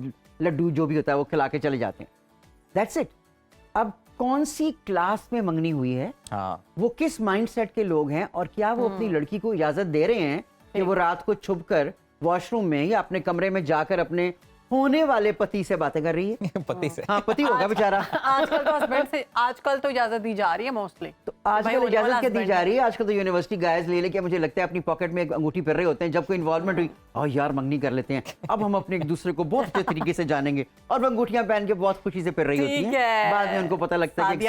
[SPEAKER 15] लड्डू जो भी होता है वो खिला के चले जाते हैं। That's it. अब कौन सी क्लास में मंगनी हुई है, वो किस माइंडसेट के लोग हैं और क्या वो अपनी लड़की को इजाजत दे रहे हैं कि वो रात को छुपकर वॉशरूम में या अपने कमरे में जाकर अपने होने वाले पति से बातें कर रही है।
[SPEAKER 1] पति से?
[SPEAKER 15] हाँ, पति होगा बेचारा।
[SPEAKER 2] आजकल तो हस्बैंड से आजकल तो इजाजत दी जा रही है मोस्टली।
[SPEAKER 15] तो आजकल इजाजत क्या दी जा रही है? आजकल तो यूनिवर्सिटी गायज ले लेके मुझे लगता है अपनी पॉकेट में एक अंगूठी पहन रहे होते हैं। जब कोई इन्वॉल्वमेंट हुई, और यार मंगनी कर लेते हैं, अब हम अपने एक दूसरे को बहुत अच्छे तरीके से जानेंगे, और वो अंगूठियां पहन के बहुत खुशी से पहन रही होती हैं। बाद में उनको पता लगता है कि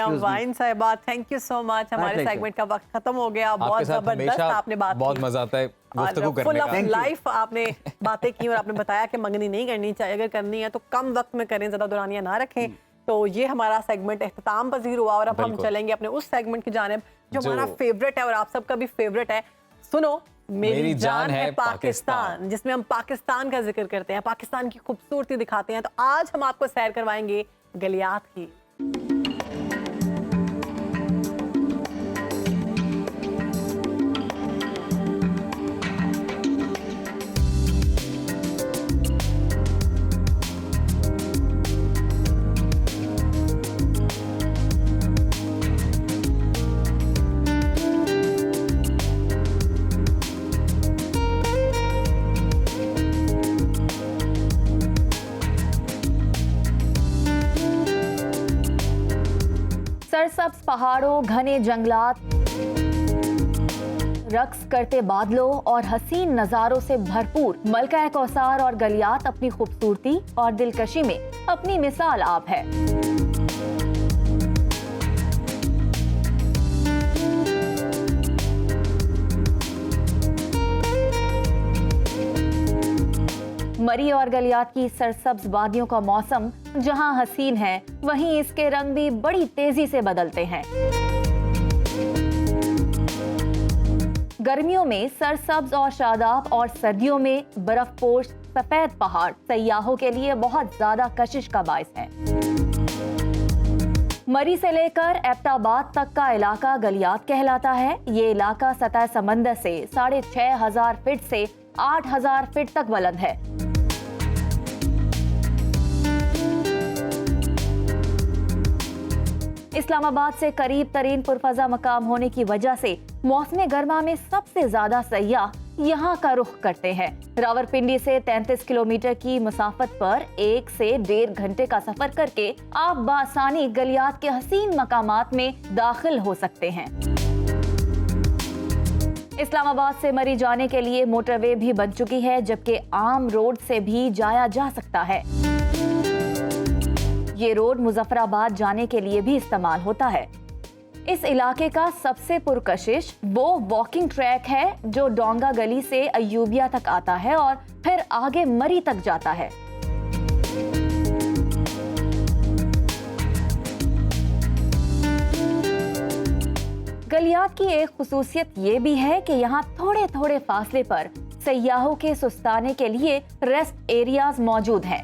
[SPEAKER 2] थैंक यू सो मच। हमारे सेगमेंट का वक्त खत्म हो गया। बहुत जबरदस्त आपने बात,
[SPEAKER 1] बहुत मजा आता है गुफ्तगू करने का।
[SPEAKER 2] लाइफ आपने बातें की और आपने बताया कि मंगनी नहीं करनी चाहिए, अगर करनी है तो कम वक्त में करें, ज्यादा दौरानियां ना रखें। तो ये हमारा सेगमेंट इख्तिताम पजीर हुआ और अब हम चलेंगे अपने उस सेगमेंट की जानिब जो हमारा फेवरेट है और आप सबका भी फेवरेट है। सुनो मेरी जान है पाकिस्तान, जिसमें हम पाकिस्तान का जिक्र करते हैं, पाकिस्तान की खूबसूरती दिखाते हैं। तो आज हम आपको सैर करवाएंगे गलियात की।
[SPEAKER 18] सरसब्ज पहाड़ों, घने जंगलात, रक्स करते बादलों और हसीन नजारों से भरपूर मलका कौसार और गलियात अपनी खूबसूरती और दिलकशी में अपनी मिसाल आप है। मरी और गलियात की सरसब्ज वादियों का मौसम जहां हसीन है, वहीं इसके रंग भी बड़ी तेजी से बदलते हैं। गर्मियों में सरसब्ज और शादाब और सर्दियों में बर्फपोश सफेद पहाड़ सयाहों के लिए बहुत ज्यादा कशिश का बाइस है। मरी से लेकर एबटाबाद तक का इलाका गलियात कहलाता है। ये इलाका सतह समंदर से 6500 फीट से 8000 फीट तक बुलंद है। इस्लामाबाद से करीब तरीन पुरफजा मकाम होने की वजह से मौसम गर्मा में सबसे ज्यादा सयाह यहाँ का रुख करते हैं। रावलपिंडी से 33 किलोमीटर की मुसाफत पर 1 से 1.5 घंटे का सफर करके आप बासानी गलियात के हसीन मकामात में दाखिल हो सकते हैं। इस्लामाबाद से मरी जाने के लिए मोटरवे भी बन चुकी है, जबकि आम रोड से भी जाया जा सकता है। ये रोड मुजफ्फराबाद जाने के लिए भी इस्तेमाल होता है। इस इलाके का सबसे पुरकशिश वो वॉकिंग ट्रैक है जो डोंगा गली से अयूबिया तक आता है और फिर आगे मरी तक जाता है। गलियात की एक खुसूसियत ये भी है कि यहाँ थोड़े थोड़े फासले पर सयाहों के सुस्ताने के लिए रेस्ट एरियाज मौजूद हैं,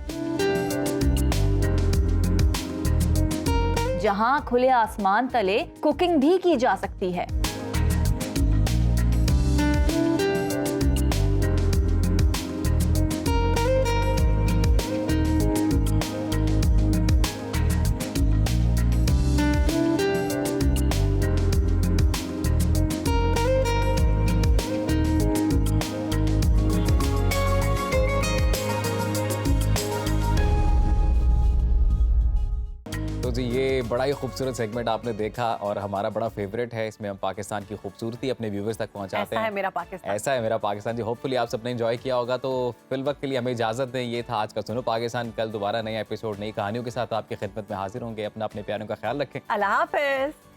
[SPEAKER 18] जहां खुले आसमान तले कुकिंग भी की जा सकती है।
[SPEAKER 1] तो तो जी ये बड़ा ही खूबसूरत सेगमेंट आपने देखा और हमारा बड़ा फेवरेट है। इसमें हम पाकिस्तान की खूबसूरती अपने व्यूवर्स तक पहुंचाते हैं।
[SPEAKER 2] ऐसा है मेरा पाकिस्तान,
[SPEAKER 1] ऐसा है मेरा पाकिस्तान जी। होपफुली आप सबने एंजॉय किया होगा। तो फिल वक्त के लिए हमें इजाज़त दें। ये था आज का सुनो पाकिस्तान। कल दोबारा नया एपिसोड नई कहानियों के साथ आपकी खिदमत में हाजिर होंगे। अपने प्यारों का ख्याल रखें।
[SPEAKER 2] अल्लाह हाफिज़।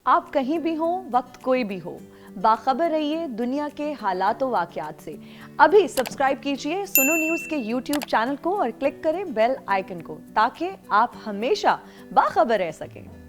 [SPEAKER 19] आप कहीं भी हो, वक्त कोई भी हो, बाखबर रहिए दुनिया के हालात व वाक़यात से। अभी सब्सक्राइब कीजिए सुनो न्यूज़ के YouTube चैनल को और क्लिक करें बेल आइकन को ताकि आप हमेशा बाखबर रह सकें।